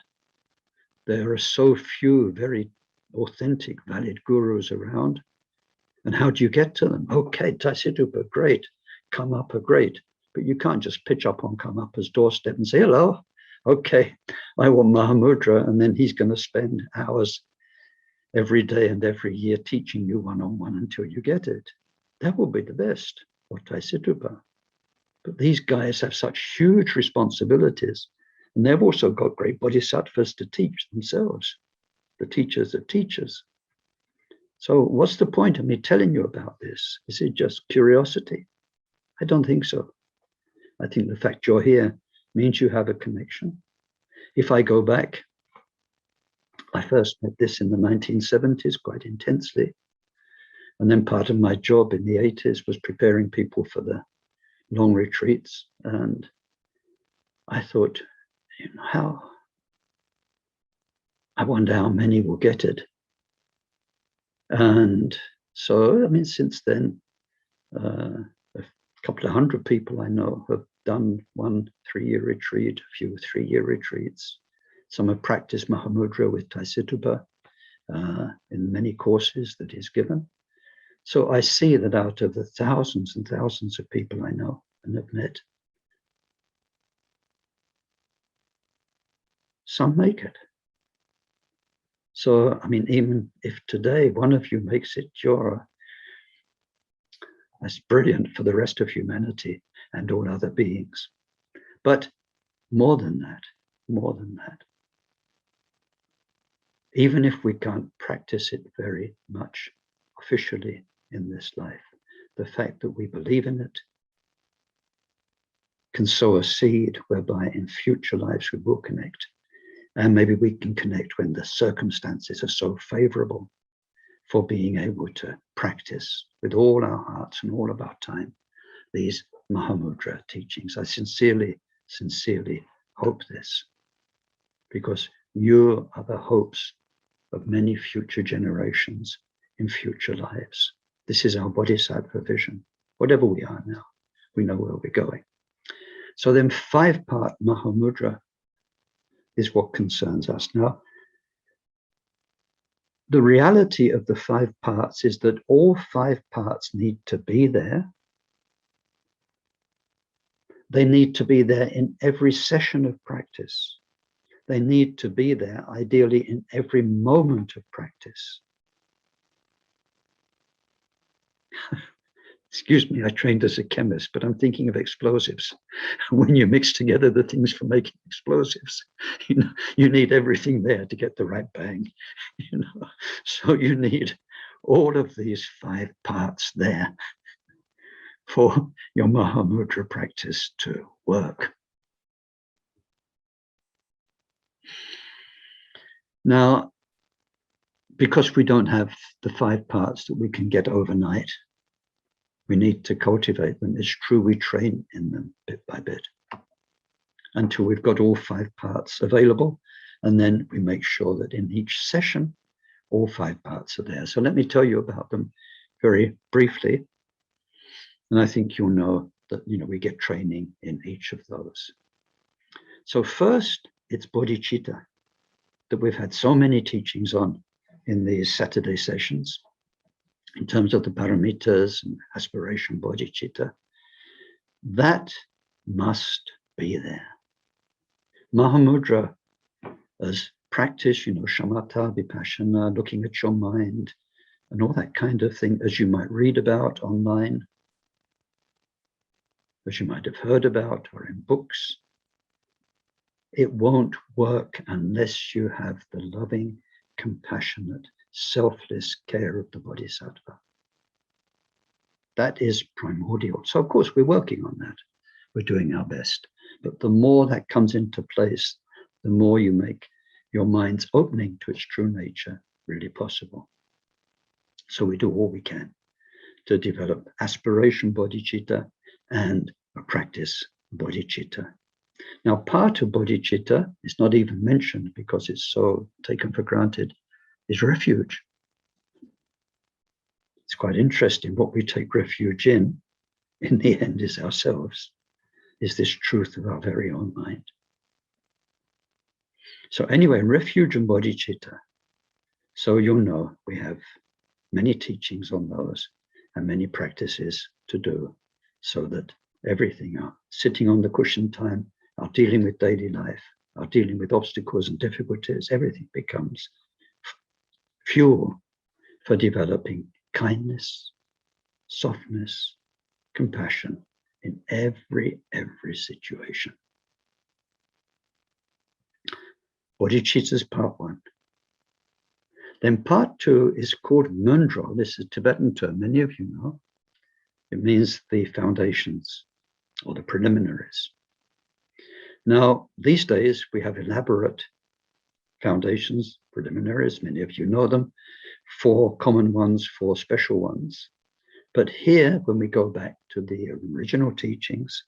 There are so few very authentic, valid gurus around. And how do you get to them? Okay, Taisitupa, great. Karmapa, great. But you can't just pitch up on Karmapa's doorstep and say, hello, okay, I want Mahamudra. And then he's going to spend hours every day and every year teaching you one-on-one until you get it. That will be the best, or Taisitupa. But these guys have such huge responsibilities. And they've also got great bodhisattvas to teach themselves. The teachers are teachers. So what's the point of me telling you about this? Is it just curiosity? I don't think so. I think the fact you're here means you have a connection. If I go back, I first met this in the 1970s quite intensely. And then part of my job in the 80s was preparing people for the long retreats. And I thought, I wonder how many will get it. And so, since then, a couple of 100 people I know have done 1 3-year retreat, a few 3-year retreats. Some have practiced Mahamudra with Taisitupa in many courses that he's given. So I see that out of the thousands and thousands of people I know and have met, some make it. So, I mean, even if today one of you makes it, that's brilliant for the rest of humanity and all other beings. But more than that, even if we can't practice it very much officially in this life, the fact that we believe in it can sow a seed whereby in future lives we will connect. And maybe we can connect when the circumstances are so favorable for being able to practice with all our hearts and all of our time these Mahamudra teachings. I sincerely hope this, because you are the hopes of many future generations in future lives. This is our Bodhisattva vision. Whatever we are now, we know where we're going. So then 5-part Mahamudra is what concerns us. Now, the reality of the 5 parts is that all 5 parts need to be there. They need to be there in every session of practice. They need to be there, ideally, in every moment of practice. Excuse me, I trained as a chemist, but I'm thinking of explosives. When you mix together the things for making explosives, you need everything there to get the right bang. So you need all of these 5 parts there for your Mahamudra practice to work. Now, because we don't have the 5 parts that we can get overnight, we need to cultivate them. It's true, we train in them bit by bit until we've got all 5 parts available. And then we make sure that in each session, all 5 parts are there. So let me tell you about them very briefly. And I think you'll know that, we get training in each of those. So first, it's bodhicitta, that we've had so many teachings on in these Saturday sessions, in terms of the paramitas and aspiration bodhicitta. That must be there. Mahamudra as practice, shamatha, vipassana, looking at your mind, and all that kind of thing, as you might read about online, as you might have heard about or in books. It won't work unless you have the loving, compassionate, selfless care of the bodhisattva. That is primordial. So, of course, we're working on that. We're doing our best. But the more that comes into place, the more you make your mind's opening to its true nature really possible. So we do all we can to develop aspiration bodhicitta and a practice bodhicitta. Now, part of bodhicitta is not even mentioned because it's so taken for granted, is refuge. It's quite interesting. What we take refuge in the end, is ourselves, is this truth of our very own mind. So anyway, refuge and bodhicitta. So you'll know we have many teachings on those and many practices to do, so that everything, our sitting on the cushion time, our dealing with daily life, our dealing with obstacles and difficulties, everything becomes fuel for developing kindness, softness, compassion in every situation. Bodhicitta is part 1. Then part 2 is called Mundro. This is a Tibetan term, many of you know. It means the foundations or the preliminaries. Now, these days we have elaborate foundations, preliminaries, many of you know them, 4 common ones, 4 special ones. But here, when we go back to the original teachings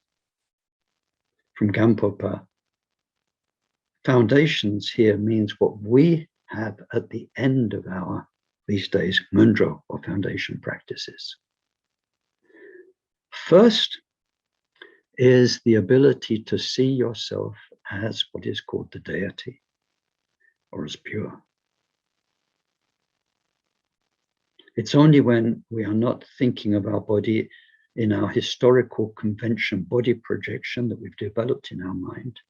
from Gampopa, foundations here means what we have at the end of our, these days, mundro or foundation practices. First is the ability to see yourself as what is called the deity, or as pure. It's only when we are not thinking of our body in our historical convention body projection that we've developed in our mind,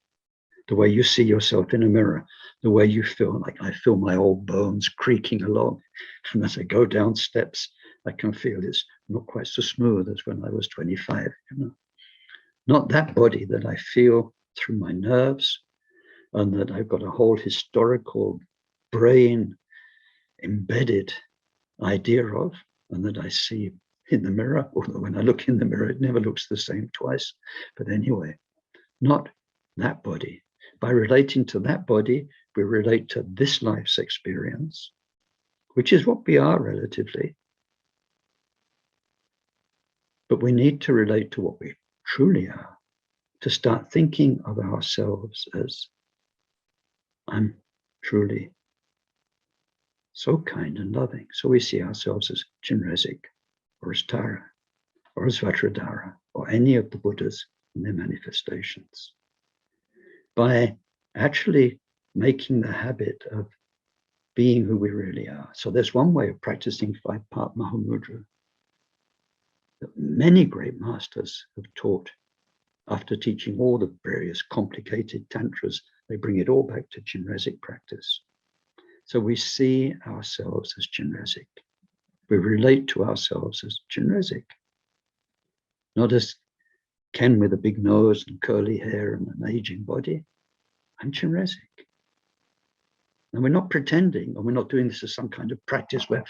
the way you see yourself in a mirror, the way you feel. Like I feel my old bones creaking along. And as I go down steps, I can feel it's not quite so smooth as when I was 25, you know. Not that body that I feel through my nerves, and that I've got a whole historical brain embedded idea of, and that I see in the mirror, although when I look in the mirror, it never looks the same twice. But anyway, not that body. By relating to that body, we relate to this life's experience, which is what we are relatively. But we need to relate to what we truly are, to start thinking of ourselves as, I'm truly so kind and loving. So we see ourselves as Chinrezig, or as Tara, or as Vajradhara, or any of the Buddhas and their manifestations. By actually making the habit of being who we really are. So there's one way of practicing 5-part Mahamudra that many great masters have taught. After teaching all the various complicated tantras, they bring it all back to Chinrezig practice. So we see ourselves as Chinrezig. We relate to ourselves as Chinrezig, not as Ken with a big nose and curly hair and an aging body. I'm Chinrezig. And we're not pretending, or we're not doing this as some kind of practice where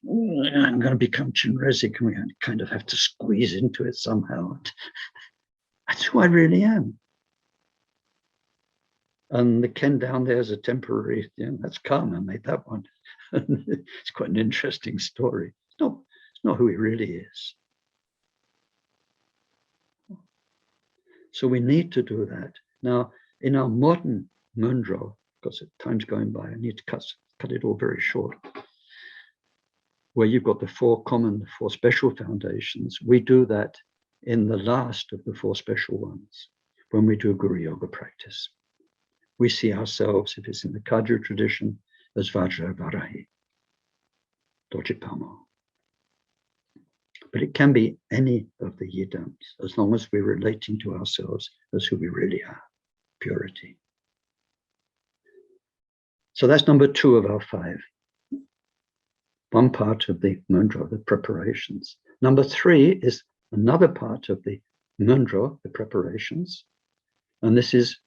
I'm going to become Chinrezig and we kind of have to squeeze into it somehow. That's who I really am. And the Ken down there is a temporary, that's Karma made that one. It's quite an interesting story. It's not who he really is. So we need to do that. Now, in our modern mundro, because time's going by, I need to cut it all very short, where you've got the 4 common, the 4 special foundations, we do that in the last of the 4 special ones, when we do Guru Yoga practice. We see ourselves, if it's in the Kagyu tradition, as Vajra Varahi, Dojipamo. But it can be any of the yidams, as long as we're relating to ourselves as who we really are, purity. So that's number 2 of our 5. One part of the mundra, the preparations. Number 3 is another part of the mundra, the preparations. And this is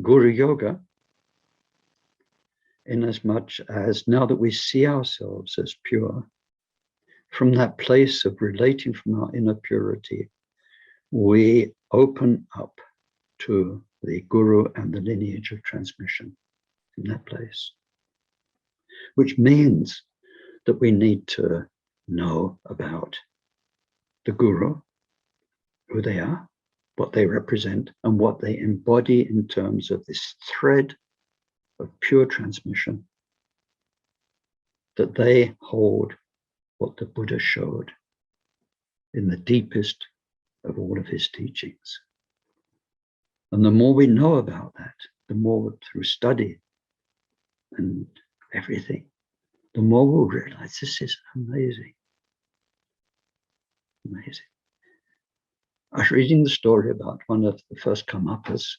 Guru Yoga, in as much as now that we see ourselves as pure, from that place of relating from our inner purity, we open up to the Guru and the lineage of transmission from that place, which means that we need to know about the Guru, who they are, what they represent, and what they embody in terms of this thread of pure transmission, that they hold what the Buddha showed in the deepest of all of his teachings. And the more we know about that, the more through study and everything, the more we'll realize this is amazing. Amazing. I was reading the story about one of the first Karmapa's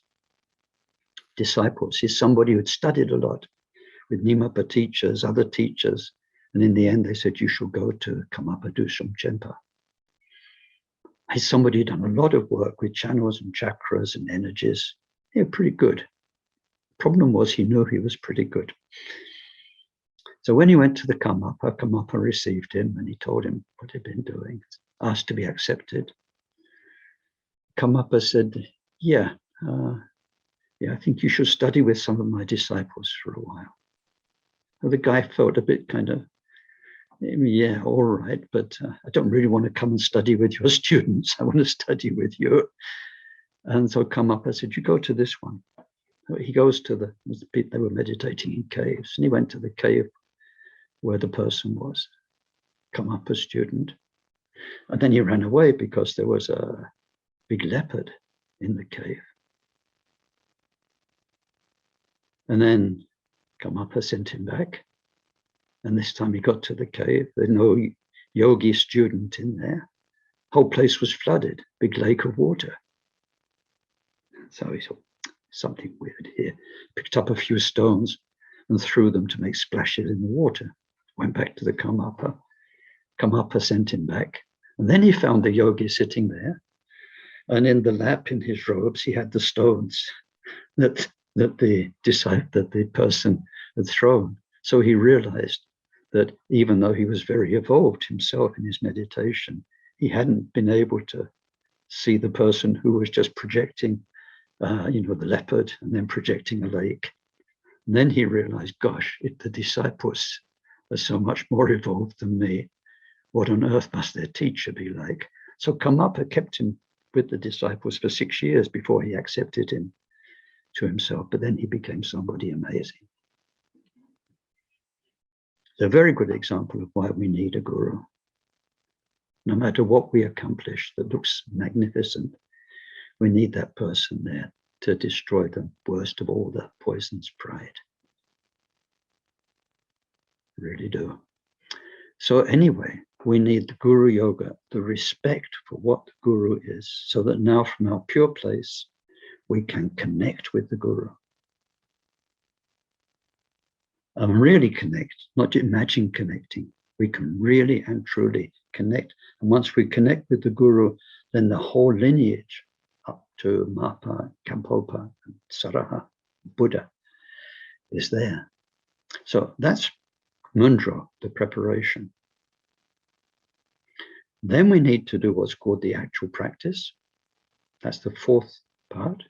disciples. He's somebody who'd studied a lot with Nimapa teachers, other teachers, and in the end they said, you should go to Karmapa Dusum Chenpa. He's somebody who'd done a lot of work with channels and chakras and energies. They were pretty good. Problem was he knew he was pretty good. So when he went to the Karmapa received him and he told him what he'd been doing, asked to be accepted. Karmapa said, yeah, I think you should study with some of my disciples for a while. Well, the guy felt a bit kind of, yeah, all right, but I don't really want to come and study with your students. I want to study with you. And so Karmapa said, you go to this one. He goes to they were meditating in caves, and he went to the cave where the person was, Karmapa student. And then he ran away because there was a big leopard in the cave. And then Karmapa sent him back. And this time he got to the cave. There's no yogi student in there. Whole place was flooded, big lake of water. So he thought, something weird here. Picked up a few stones and threw them to make splashes in the water. Went back to the Karmapa. Karmapa sent him back. And then he found the yogi sitting there. And in the lap, in his robes, he had the stones that the person had thrown. So he realized that even though he was very evolved himself in his meditation, he hadn't been able to see the person who was just projecting, the leopard, and then projecting a lake. And then he realized, gosh, if the disciples are so much more evolved than me, what on earth must their teacher be like? So Karmapa kept him with the disciples for 6 years before he accepted him to himself, but then he became somebody amazing. It's a very good example of why we need a guru. No matter what we accomplish that looks magnificent, we need that person there to destroy the worst of all the poisons, pride. Really do. So anyway, we need the Guru Yoga, the respect for what the Guru is, so that now from our pure place, we can connect with the Guru. And really connect, not imagine connecting. We can really and truly connect. And once we connect with the Guru, then the whole lineage up to Mapa, Kampopa, and Saraha, Buddha, is there. So that's Mundra, the preparation. Then we need to do what's called the actual practice. That's the fourth part.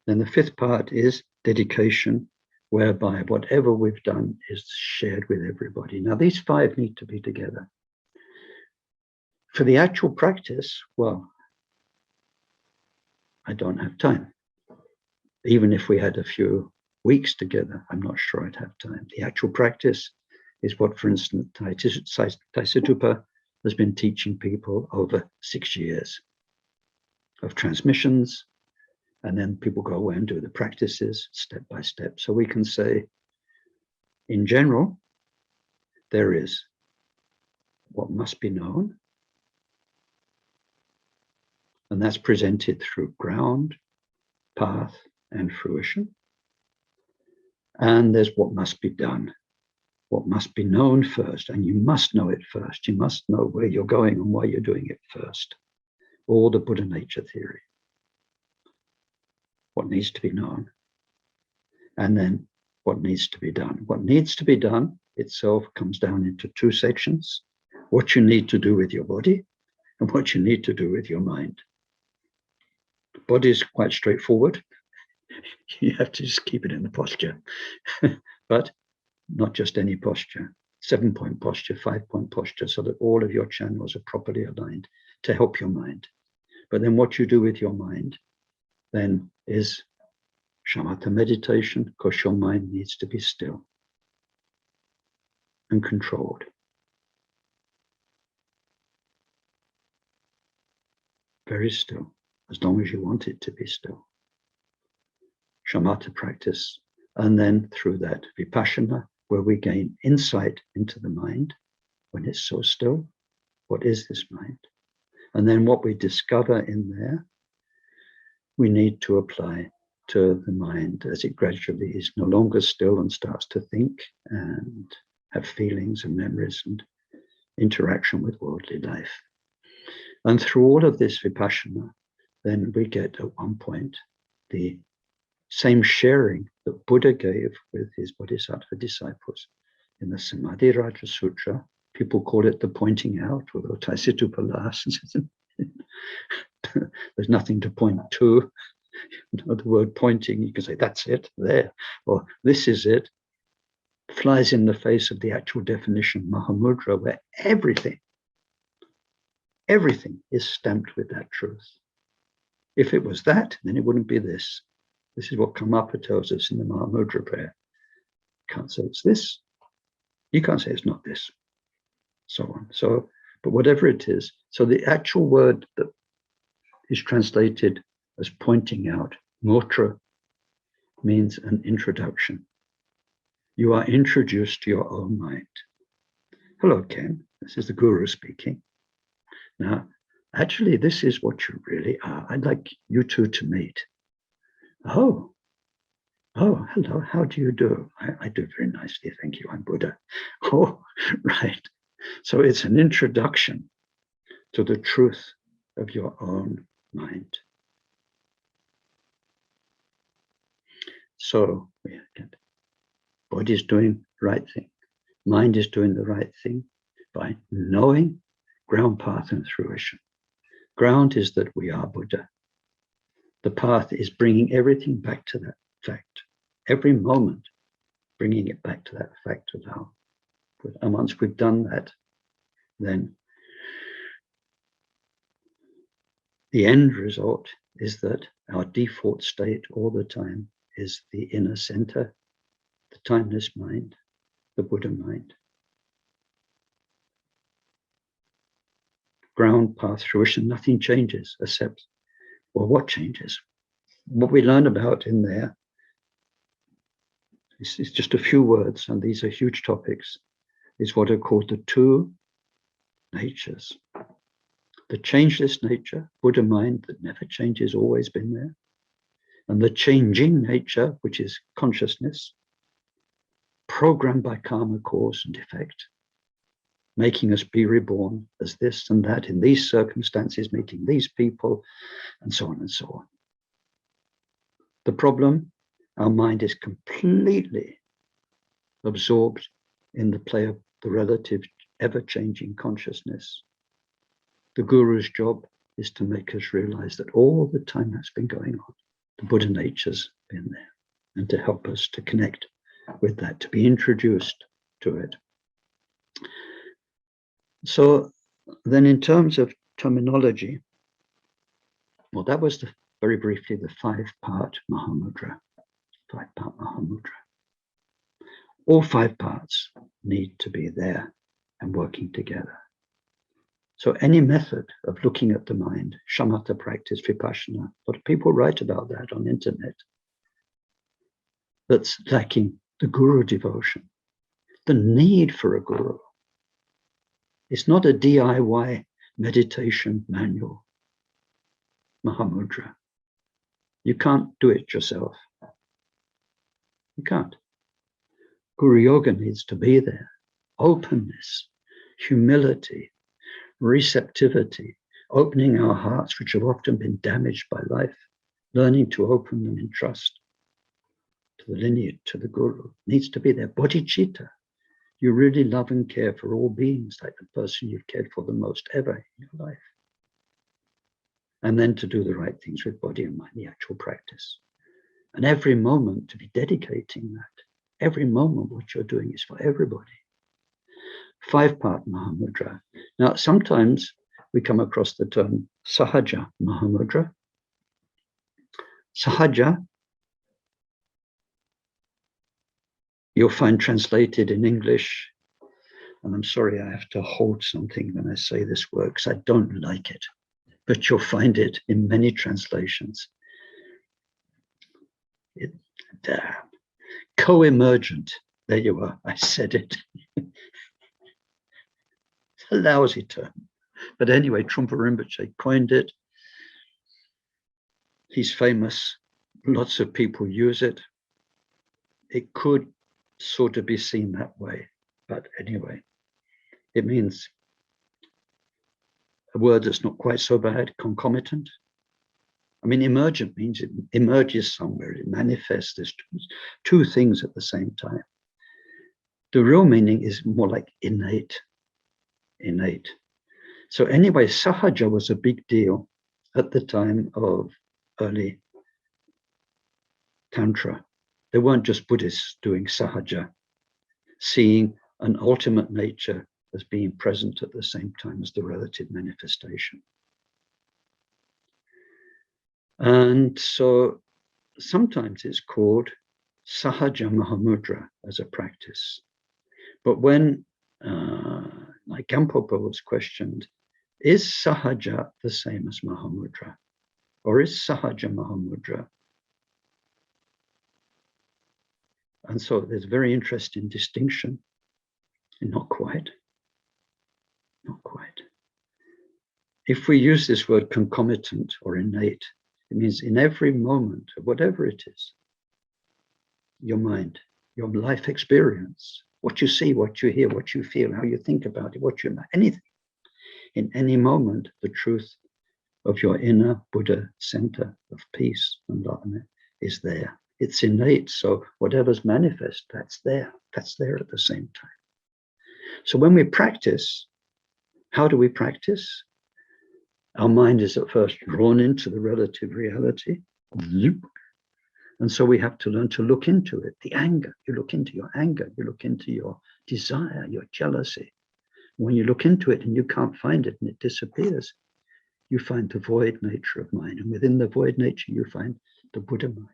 Then the fifth part is dedication, whereby whatever we've done is shared with everybody. Now, these five need to be together. For the actual practice, well, I don't have time. Even if we had a few weeks together, I'm not sure I'd have time. The actual practice is what, for instance, Taisitupa has been teaching people over 6 years of transmissions, and then people go away and do the practices step by step. So we can say, in general, there is what must be known, and that's presented through ground, path, and fruition. And there's what must be done, what must be known first, and you must know it first. You must know where you're going and why you're doing it first. All the Buddha nature theory. What needs to be known, and then what needs to be done. What needs to be done itself comes down into two sections: what you need to do with your body and what you need to do with your mind. The body is quite straightforward. You have to just keep it in the posture, but not just any posture, 7-point posture, 5-point posture, so that all of your channels are properly aligned to help your mind. But then what you do with your mind then is shamatha meditation, because your mind needs to be still and controlled. Very still, as long as you want it to be still. Shamatha practice, and then through that vipassana, where we gain insight into the mind when it's so still. What is this mind? And then what we discover in there, we need to apply to the mind as it gradually is no longer still and starts to think and have feelings and memories and interaction with worldly life. And through all of this vipassana, then we get at one point the same sharing that Buddha gave with his bodhisattva disciples in the Samadhiraja Sutra. People call it the pointing out, although Taisitupa laughs and says, there's nothing to point to. The word pointing, you can say, that's it, there, or this is it, flies in the face of the actual definition Mahamudra, where everything is stamped with that truth. If it was that, then it wouldn't be this. This is what Karmapa tells us in the Mahamudra prayer. Can't say it's this. You can't say it's not this. So on. So, but whatever it is, so the actual word that is translated as pointing out, motra, means an introduction. You are introduced to your own mind. Hello, Ken. This is the Guru speaking. Now, actually, this is what you really are. I'd like you two to meet. Oh, oh, hello, how do you do? I do very nicely, thank you, I'm Buddha. Oh, right. So it's an introduction to the truth of your own mind. So body is doing the right thing. Mind is doing the right thing by knowing ground, path, and fruition. Ground is that we are Buddha. The path is bringing everything back to that fact. Every moment, bringing it back to that fact of how. And once we've done that, then the end result is that our default state all the time is the inner center, the timeless mind, the Buddha mind. Ground, path, fruition, nothing changes except, well, what changes? What we learn about in there is just a few words, and these are huge topics, is what are called the two natures. The changeless nature, Buddha mind that never changes, always been there. And the changing nature, which is consciousness, programmed by karma, cause and effect, making us be reborn as this and that in these circumstances, meeting these people, and so on and so on. The problem, our mind is completely absorbed in the play of the relative ever-changing consciousness. The guru's job is to make us realize that all the time that's been going on, the Buddha nature's been there, and to help us to connect with that, to be introduced to it. So then in terms of terminology, well, that was very briefly the five-part Mahamudra. Five-part Mahamudra. All five parts need to be there and working together. So any method of looking at the mind, shamatha practice, vipassana, a lot of people write about that on the internet, that's lacking the guru devotion, the need for a guru. It's not a DIY meditation manual, Mahamudra. You can't do it yourself. You can't. Guru Yoga needs to be there. Openness, humility, receptivity, opening our hearts, which have often been damaged by life, learning to open them in trust to the lineage, to the guru, needs to be there. Bodhicitta, you really love and care for all beings like the person you've cared for the most ever in your life. And then to do the right things with body and mind, the actual practice. And every moment to be dedicating that. Every moment what you're doing is for everybody. Five-part Mahamudra. Now, sometimes we come across the term Sahaja Mahamudra. Sahaja, you'll find translated in English, and I'm sorry I have to hold something when I say this word because I don't like it, but you'll find it in many translations. Co-emergent, there you are, I said it. It's a lousy term. But anyway, Trungpa Rinpoche coined it. He's famous. Lots of people use it. It could sort of be seen that way. But anyway, it means a word that's not quite so bad, concomitant. I mean, emergent means it emerges somewhere. It manifests. There's two things at the same time. The real meaning is more like innate. Innate. So anyway, Sahaja was a big deal at the time of early Tantra. They weren't just Buddhists doing Sahaja, seeing an ultimate nature as being present at the same time as the relative manifestation. And so sometimes it's called Sahaja Mahamudra as a practice. But when, like Gampopa was questioned, is Sahaja the same as Mahamudra? Or is Sahaja Mahamudra? And so there's a very interesting distinction. Not quite. Not quite. If we use this word concomitant or innate, it It means in every moment of whatever it is, your mind, your life experience, what you see, what you hear, what you feel, how you think about it, what you know, anything. In any moment, the truth of your inner Buddha center of peace and love is there. It's innate, so whatever's manifest, that's there. That's there at the same time. So when we practice, how do we practice? Our mind is at first drawn into the relative reality. And so we have to learn to look into it. The anger, you look into your anger, you look into your desire, your jealousy. When you look into it and you can't find it and it disappears, you find the void nature of mind. And within the void nature, you find the Buddha mind.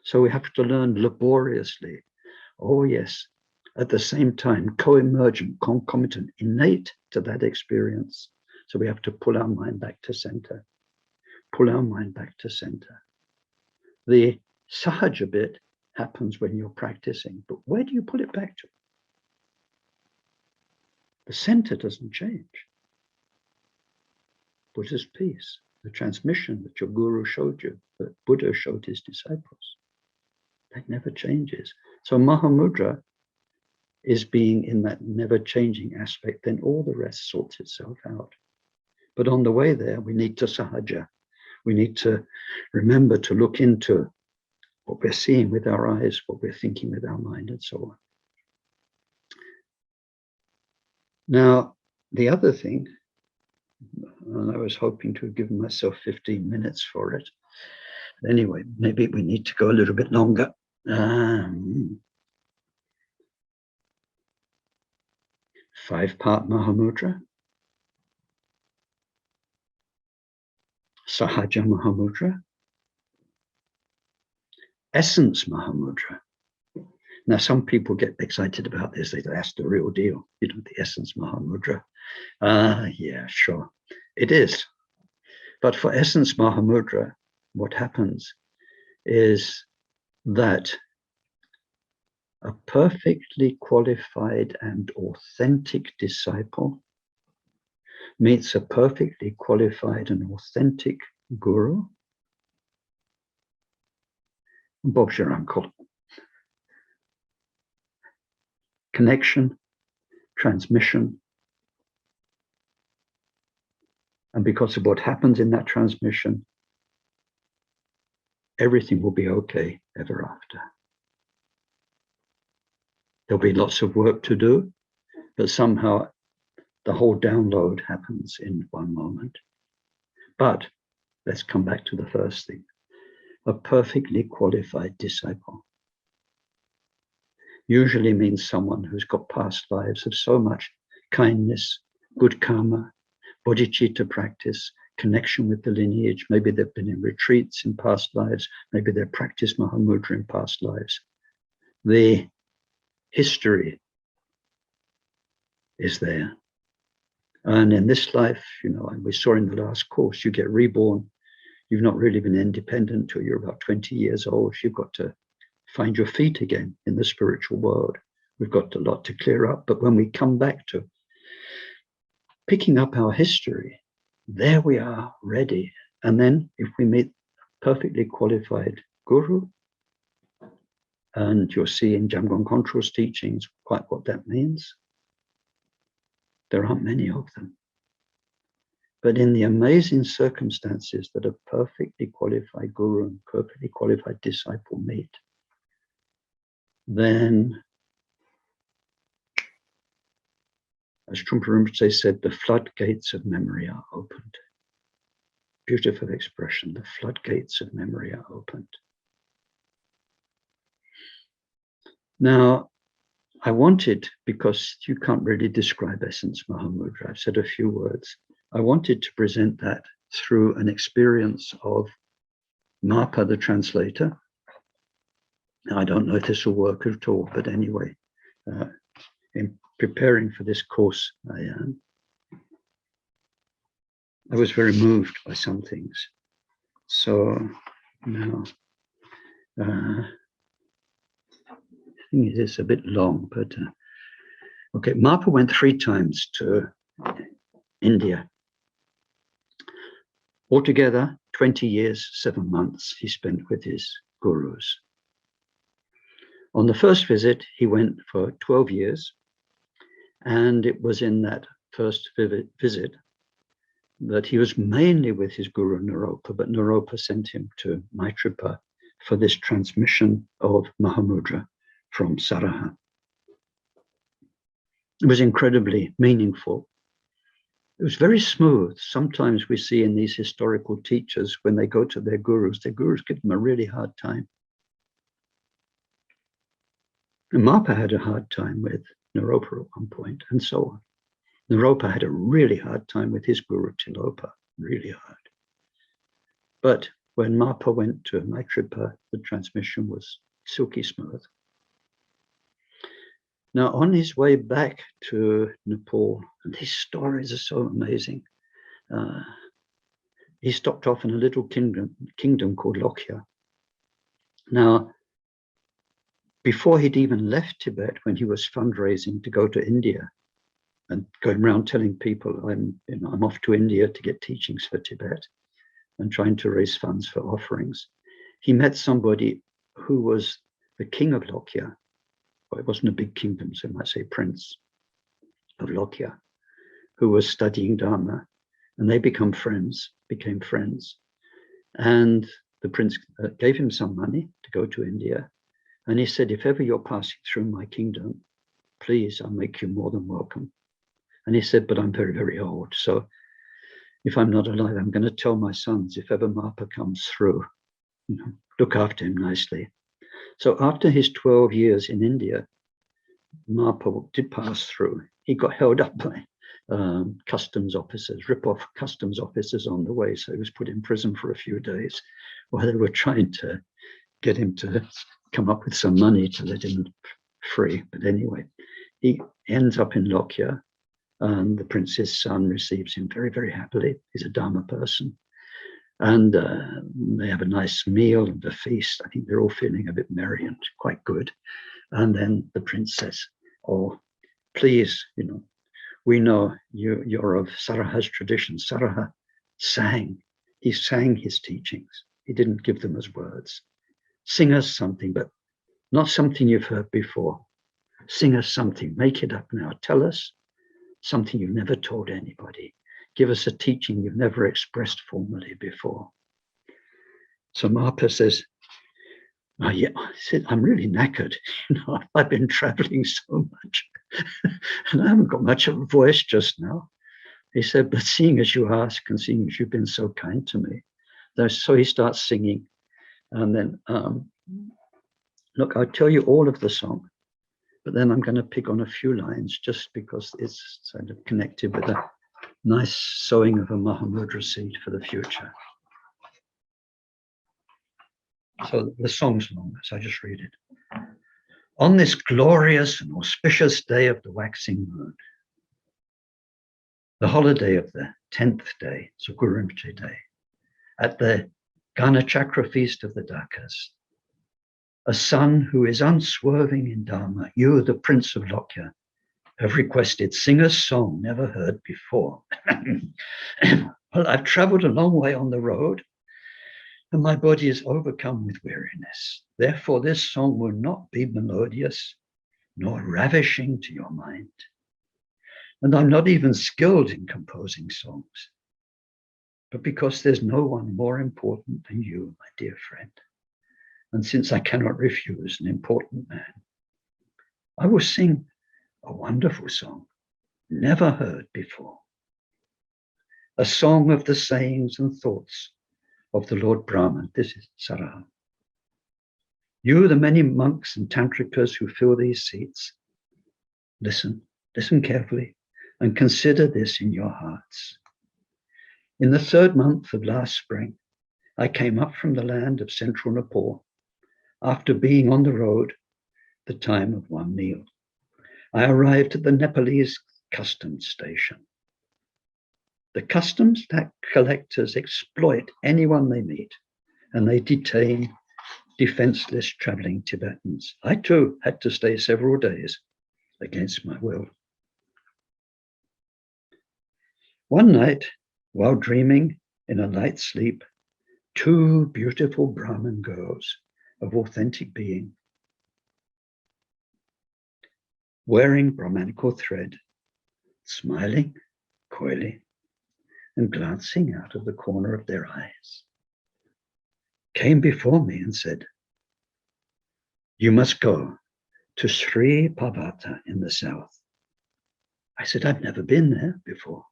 So we have to learn laboriously. Oh yes, at the same time, co-emergent, concomitant, innate to that experience. So we have to pull our mind back to center. Pull our mind back to center. The sahaja bit happens when you're practicing, but where do you pull it back to? The center doesn't change. Buddha's peace, the transmission that your guru showed you, that Buddha showed his disciples, that never changes. So Mahamudra is being in that never-changing aspect, then all the rest sorts itself out. But on the way there, we need to sahaja. We need to remember to look into what we're seeing with our eyes, what we're thinking with our mind, and so on. Now, the other thing, and I was hoping to have given myself 15 minutes for it. Anyway, maybe we need to go a little bit longer. 5-part Mahamudra, Sahaja Mahamudra, Essence Mahamudra. Now, some people get excited about this. They say, that's the real deal, you know, the Essence Mahamudra. Yeah, sure, it is. But for Essence Mahamudra, what happens is that a perfectly qualified and authentic disciple meets a perfectly qualified and authentic guru. Bob's your uncle. Connection, transmission. And because of what happens in that transmission, everything will be okay ever after. There'll be lots of work to do, but somehow the whole download happens in one moment. But let's come back to the first thing. A perfectly qualified disciple usually means someone who's got past lives of so much kindness, good karma, bodhicitta practice, connection with the lineage. Maybe they've been in retreats in past lives. Maybe they've practiced Mahamudra in past lives. The history is there. And in this life, you know, we saw in the last course, you get reborn. You've not really been independent till you're about 20 years old. You've got to find your feet again in the spiritual world. We've got a lot to clear up. But when we come back to picking up our history, there we are, ready. And then if we meet perfectly qualified guru, and you'll see in Jamgon Kongtrul's teachings quite what that means. There aren't many of them. But in the amazing circumstances that a perfectly qualified guru and perfectly qualified disciple meet, then, as Trungpa Rinpoche said, the floodgates of memory are opened. Beautiful expression, the floodgates of memory are opened. Now, I wanted, because you can't really describe Essence Mahamudra, I've said a few words. I wanted to present that through an experience of Mapa, the translator. Now, I don't know if this will work at all, but anyway, in preparing for this course, I was very moved by some things. So now, I think it is a bit long, but okay. Mapa went 3 times to India. Altogether, 20 years, 7 months he spent with his gurus. On the first visit, he went for 12 years, and it was in that first visit that he was mainly with his guru Naropa, but Naropa sent him to Maitrapa for this transmission of Mahamudra from Saraha. It was incredibly meaningful. It was very smooth. Sometimes we see in these historical teachers, when they go to their gurus give them a really hard time. And Mapa had a hard time with Naropa at one point, and so on. Naropa had a really hard time with his guru Tilopa, really hard. But when Mapa went to Maitrapa, the transmission was silky smooth. Now, on his way back to Nepal, and these stories are so amazing, he stopped off in a little kingdom called Lokhya. Now, before he'd even left Tibet, when he was fundraising to go to India and going around telling people, I'm off to India to get teachings for Tibet and trying to raise funds for offerings, he met somebody who was the king of Lokhya. Well, it wasn't a big kingdom, so I might say prince of Lokhya, who was studying Dharma, and they became friends. And the prince gave him some money to go to India. And he said, if ever you're passing through my kingdom, please, I'll make you more than welcome. And he said, but I'm very, very old. So if I'm not alive, I'm going to tell my sons, if ever Mapa comes through, look after him nicely. So after his 12 years in India, Mapa did pass through. He got held up by customs officers, rip-off customs officers on the way. So he was put in prison for a few days while they were trying to get him to come up with some money to let him free. But anyway, he ends up in Lokhya, and the prince's son receives him very, very happily. He's a Dharma person. And they have a nice meal and a feast. I think they're all feeling a bit merry and quite good. And then the prince says, oh, please, we know you're of Saraha's tradition. Saraha sang. He sang his teachings. He didn't give them as words. Sing us something, but not something you've heard before. Sing us something. Make it up now. Tell us something you've never told anybody. Give us a teaching you've never expressed formally before. So Mapa says, oh, yeah, I said, I'm really knackered. I've been traveling so much and I haven't got much of a voice just now. He said, but seeing as you ask and seeing as you've been so kind to me. So he starts singing. And then, look, I'll tell you all of the song, but then I'm going to pick on a few lines just because it's sort of connected with a nice sowing of a Mahamudra seed for the future. So the song's long, so I just read it. On this glorious and auspicious day of the waxing moon, the holiday of the 10th day, so Gurumti Day, at the Gana Chakra feast of the Dakas, a son who is unswerving in Dharma, you, the Prince of Lokhya, have requested, sing a song never heard before. Well, I've traveled a long way on the road, and my body is overcome with weariness. Therefore, this song will not be melodious nor ravishing to your mind. And I'm not even skilled in composing songs, but because there's no one more important than you, my dear friend. And since I cannot refuse an important man, I will sing a wonderful song, never heard before. A song of the sayings and thoughts of the Lord Brahman. This is Saraha. You, the many monks and tantrikas who fill these seats, listen carefully and consider this in your hearts. In the 3rd month of last spring, I came up from the land of central Nepal after being on the road the time of one meal. I arrived at the Nepalese customs station. The customs tax collectors exploit anyone they meet, and they detain defenseless traveling Tibetans. I too had to stay several days against my will. One night, while dreaming in a light sleep, 2 beautiful Brahmin girls of authentic being, wearing Brahmanical thread, smiling coyly and glancing out of the corner of their eyes, came before me and said, "You must go to Sri Parvata in the south." I said, "I've never been there before.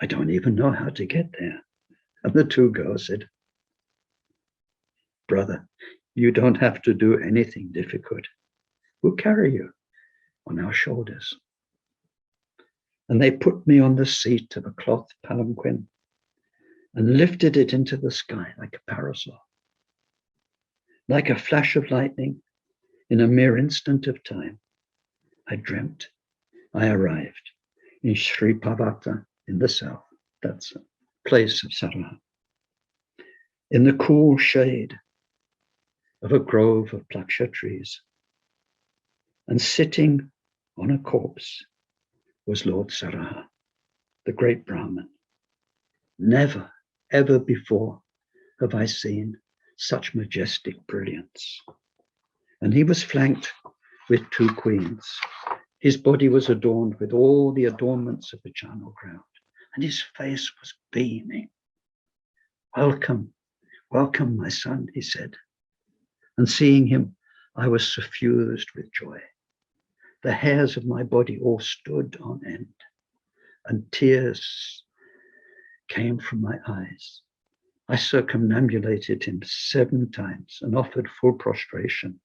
I don't even know how to get there." And the 2 girls said, "Brother, you don't have to do anything difficult. We'll carry you on our shoulders." And they put me on the seat of a cloth palanquin and lifted it into the sky like a parasol. Like a flash of lightning, in a mere instant of time, I dreamt I arrived in Sri Parvata in the south. That's a place of Saraha. In the cool shade of a grove of plaksha trees. And sitting on a corpse was Lord Saraha, the great Brahmin. Never, ever before have I seen such majestic brilliance. And he was flanked with 2 queens. His body was adorned with all the adornments of the charnel ground, and his face was beaming. "Welcome, welcome, my son," he said. And seeing him, I was suffused with joy. The hairs of my body all stood on end, and tears came from my eyes. I circumambulated him 7 times and offered full prostration,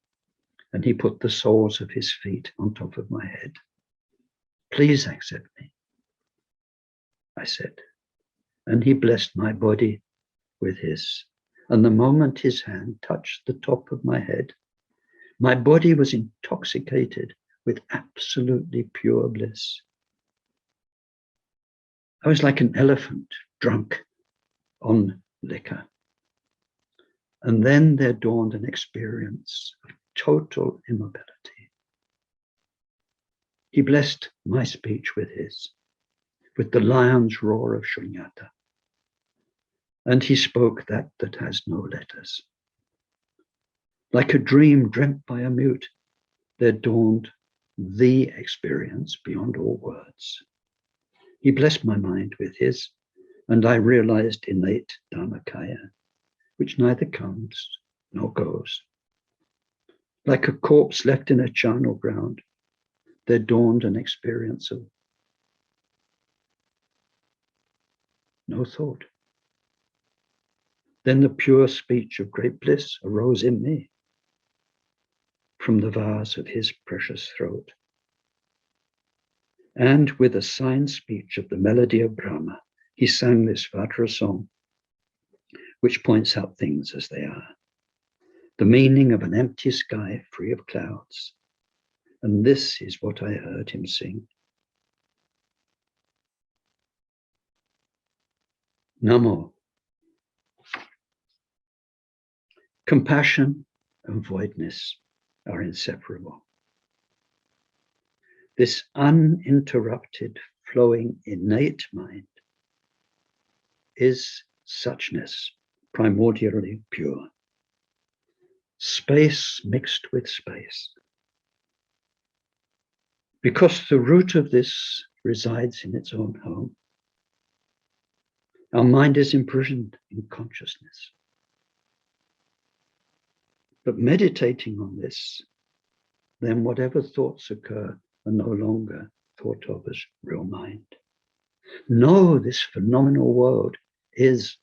and he put the soles of his feet on top of my head. "Please accept me," I said, and he blessed my body with his. And the moment his hand touched the top of my head, my body was intoxicated with absolutely pure bliss. I was like an elephant drunk on liquor. And then there dawned an experience of total immobility. He blessed my speech with his, with the lion's roar of Shunyata. And he spoke that has no letters. Like a dream dreamt by a mute, there dawned the experience beyond all words. He blessed my mind with his, and I realized innate Dharmakaya, which neither comes nor goes. Like a corpse left in a charnel ground, there dawned an experience of no thought. Then the pure speech of great bliss arose in me from the vase of his precious throat. And with a signed speech of the melody of Brahma, he sang this Vajra song, which points out things as they are. The meaning of an empty sky free of clouds. And this is what I heard him sing. Namo. Compassion and voidness are inseparable. This uninterrupted, flowing, innate mind is suchness, primordially pure. Space mixed with space. Because the root of this resides in its own home, our mind is imprisoned in consciousness. But meditating on this, then whatever thoughts occur are no longer thought of as real mind. No, this phenomenal world is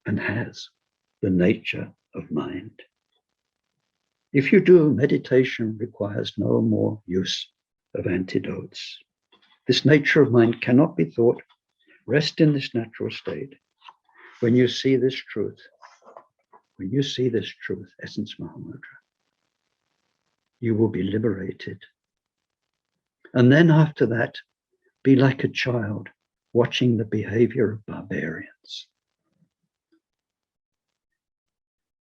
and has the nature of mind. If you do, meditation requires no more use of antidotes. This nature of mind cannot be thought. Rest in this natural state. When you see this truth, Essence Mahamudra, you will be liberated. And then after that, be like a child watching the behavior of barbarians.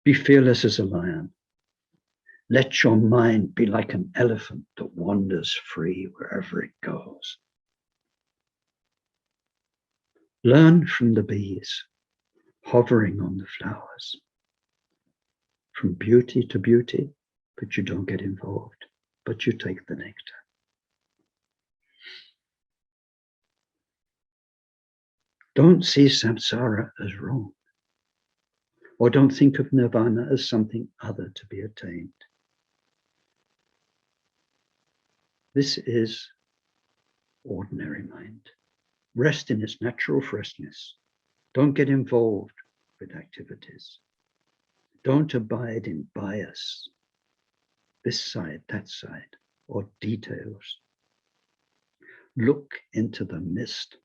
Be fearless as a lion. Let your mind be like an elephant that wanders free wherever it goes. Learn from the bees hovering on the flowers, from beauty to beauty, but you don't get involved, but you take the nectar. Don't see samsara as wrong, or don't think of nirvana as something other to be attained. This is ordinary mind. Rest in its natural freshness. Don't get involved with activities. Don't abide in bias, this side, that side, or details. Look into the mist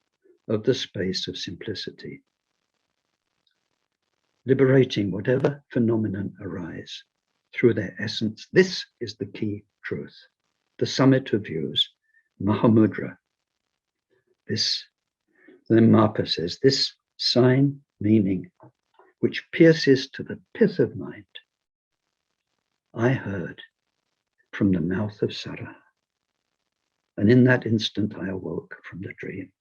of the space of simplicity, liberating whatever phenomenon arise through their essence. This is the key truth, the summit of views, Mahamudra. This, then Mapa says, this sign meaning, which pierces to the pith of mind, I heard from the mouth of Saraha, and in that instant I awoke from the dream.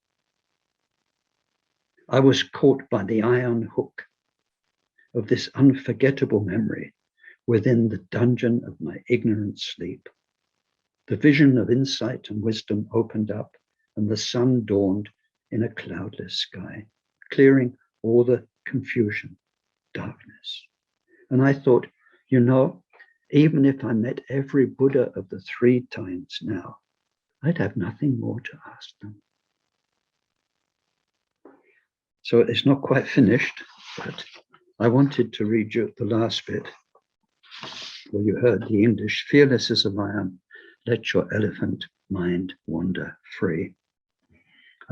I was caught by the iron hook of this unforgettable memory within the dungeon of my ignorant sleep. The vision of insight and wisdom opened up, and the sun dawned in a cloudless sky, clearing all the confusion, darkness. And I thought, you know, even if I met every Buddha of the 3 times now, I'd have nothing more to ask them. So it's not quite finished, but I wanted to read you the last bit. Well, you heard the English, fearless as a lion, let your elephant mind wander free.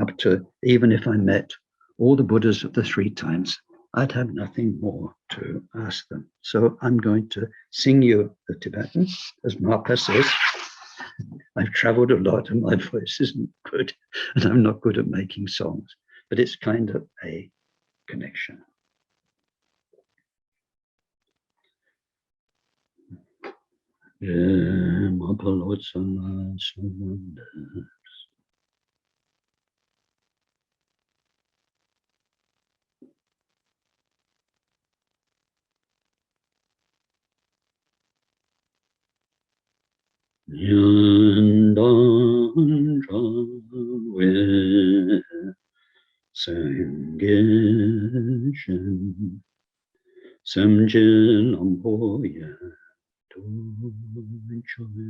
Up to, even if I met all the Buddhas of the 3 times, I'd have nothing more to ask them. So I'm going to sing you the Tibetan, as Mapa says. I've traveled a lot and my voice isn't good, and I'm not good at making songs, but it's kind of a connection. Yandan Rawe Sengeshen Semjin Amboya Dojoy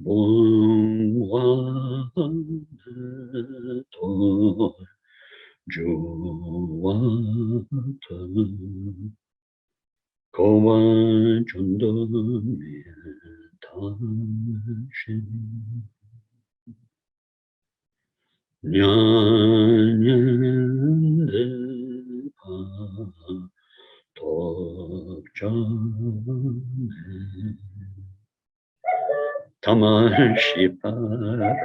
Bongwana To Jowata Kowa Chundami Tashin Nyan Depa Tokchane Tamashi Parandoide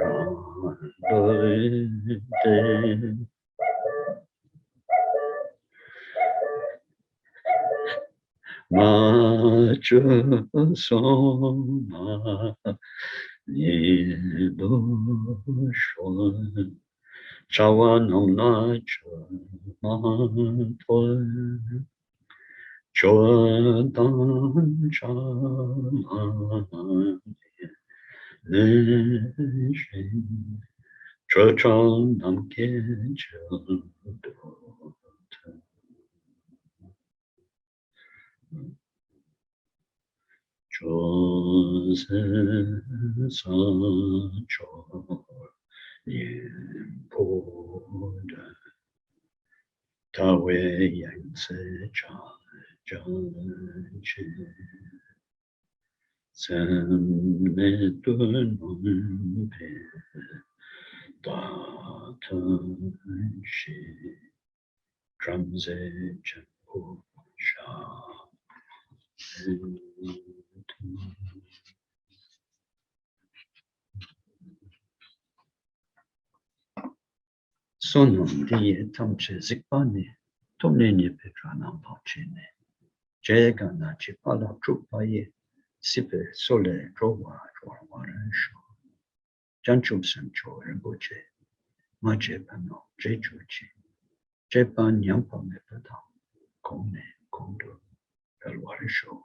Macho Soma Nido Shon Chawanam Nacho Mahatoy Chodan Chaman Neshin Chochanam Kechel Chose Sancho Yimpoda Tawe Yangse Janchi Semedunum Pe Datanshi Dramze Champo Sha Sonam diye tamche zikbani tomneni petranam pauchene jega na chipala trupaye sipe sole rowa rowa sho janchum sancho rinpoche ma jepano, jejuchi, jepa nyampa me patang, kone, kondo, elwarisho.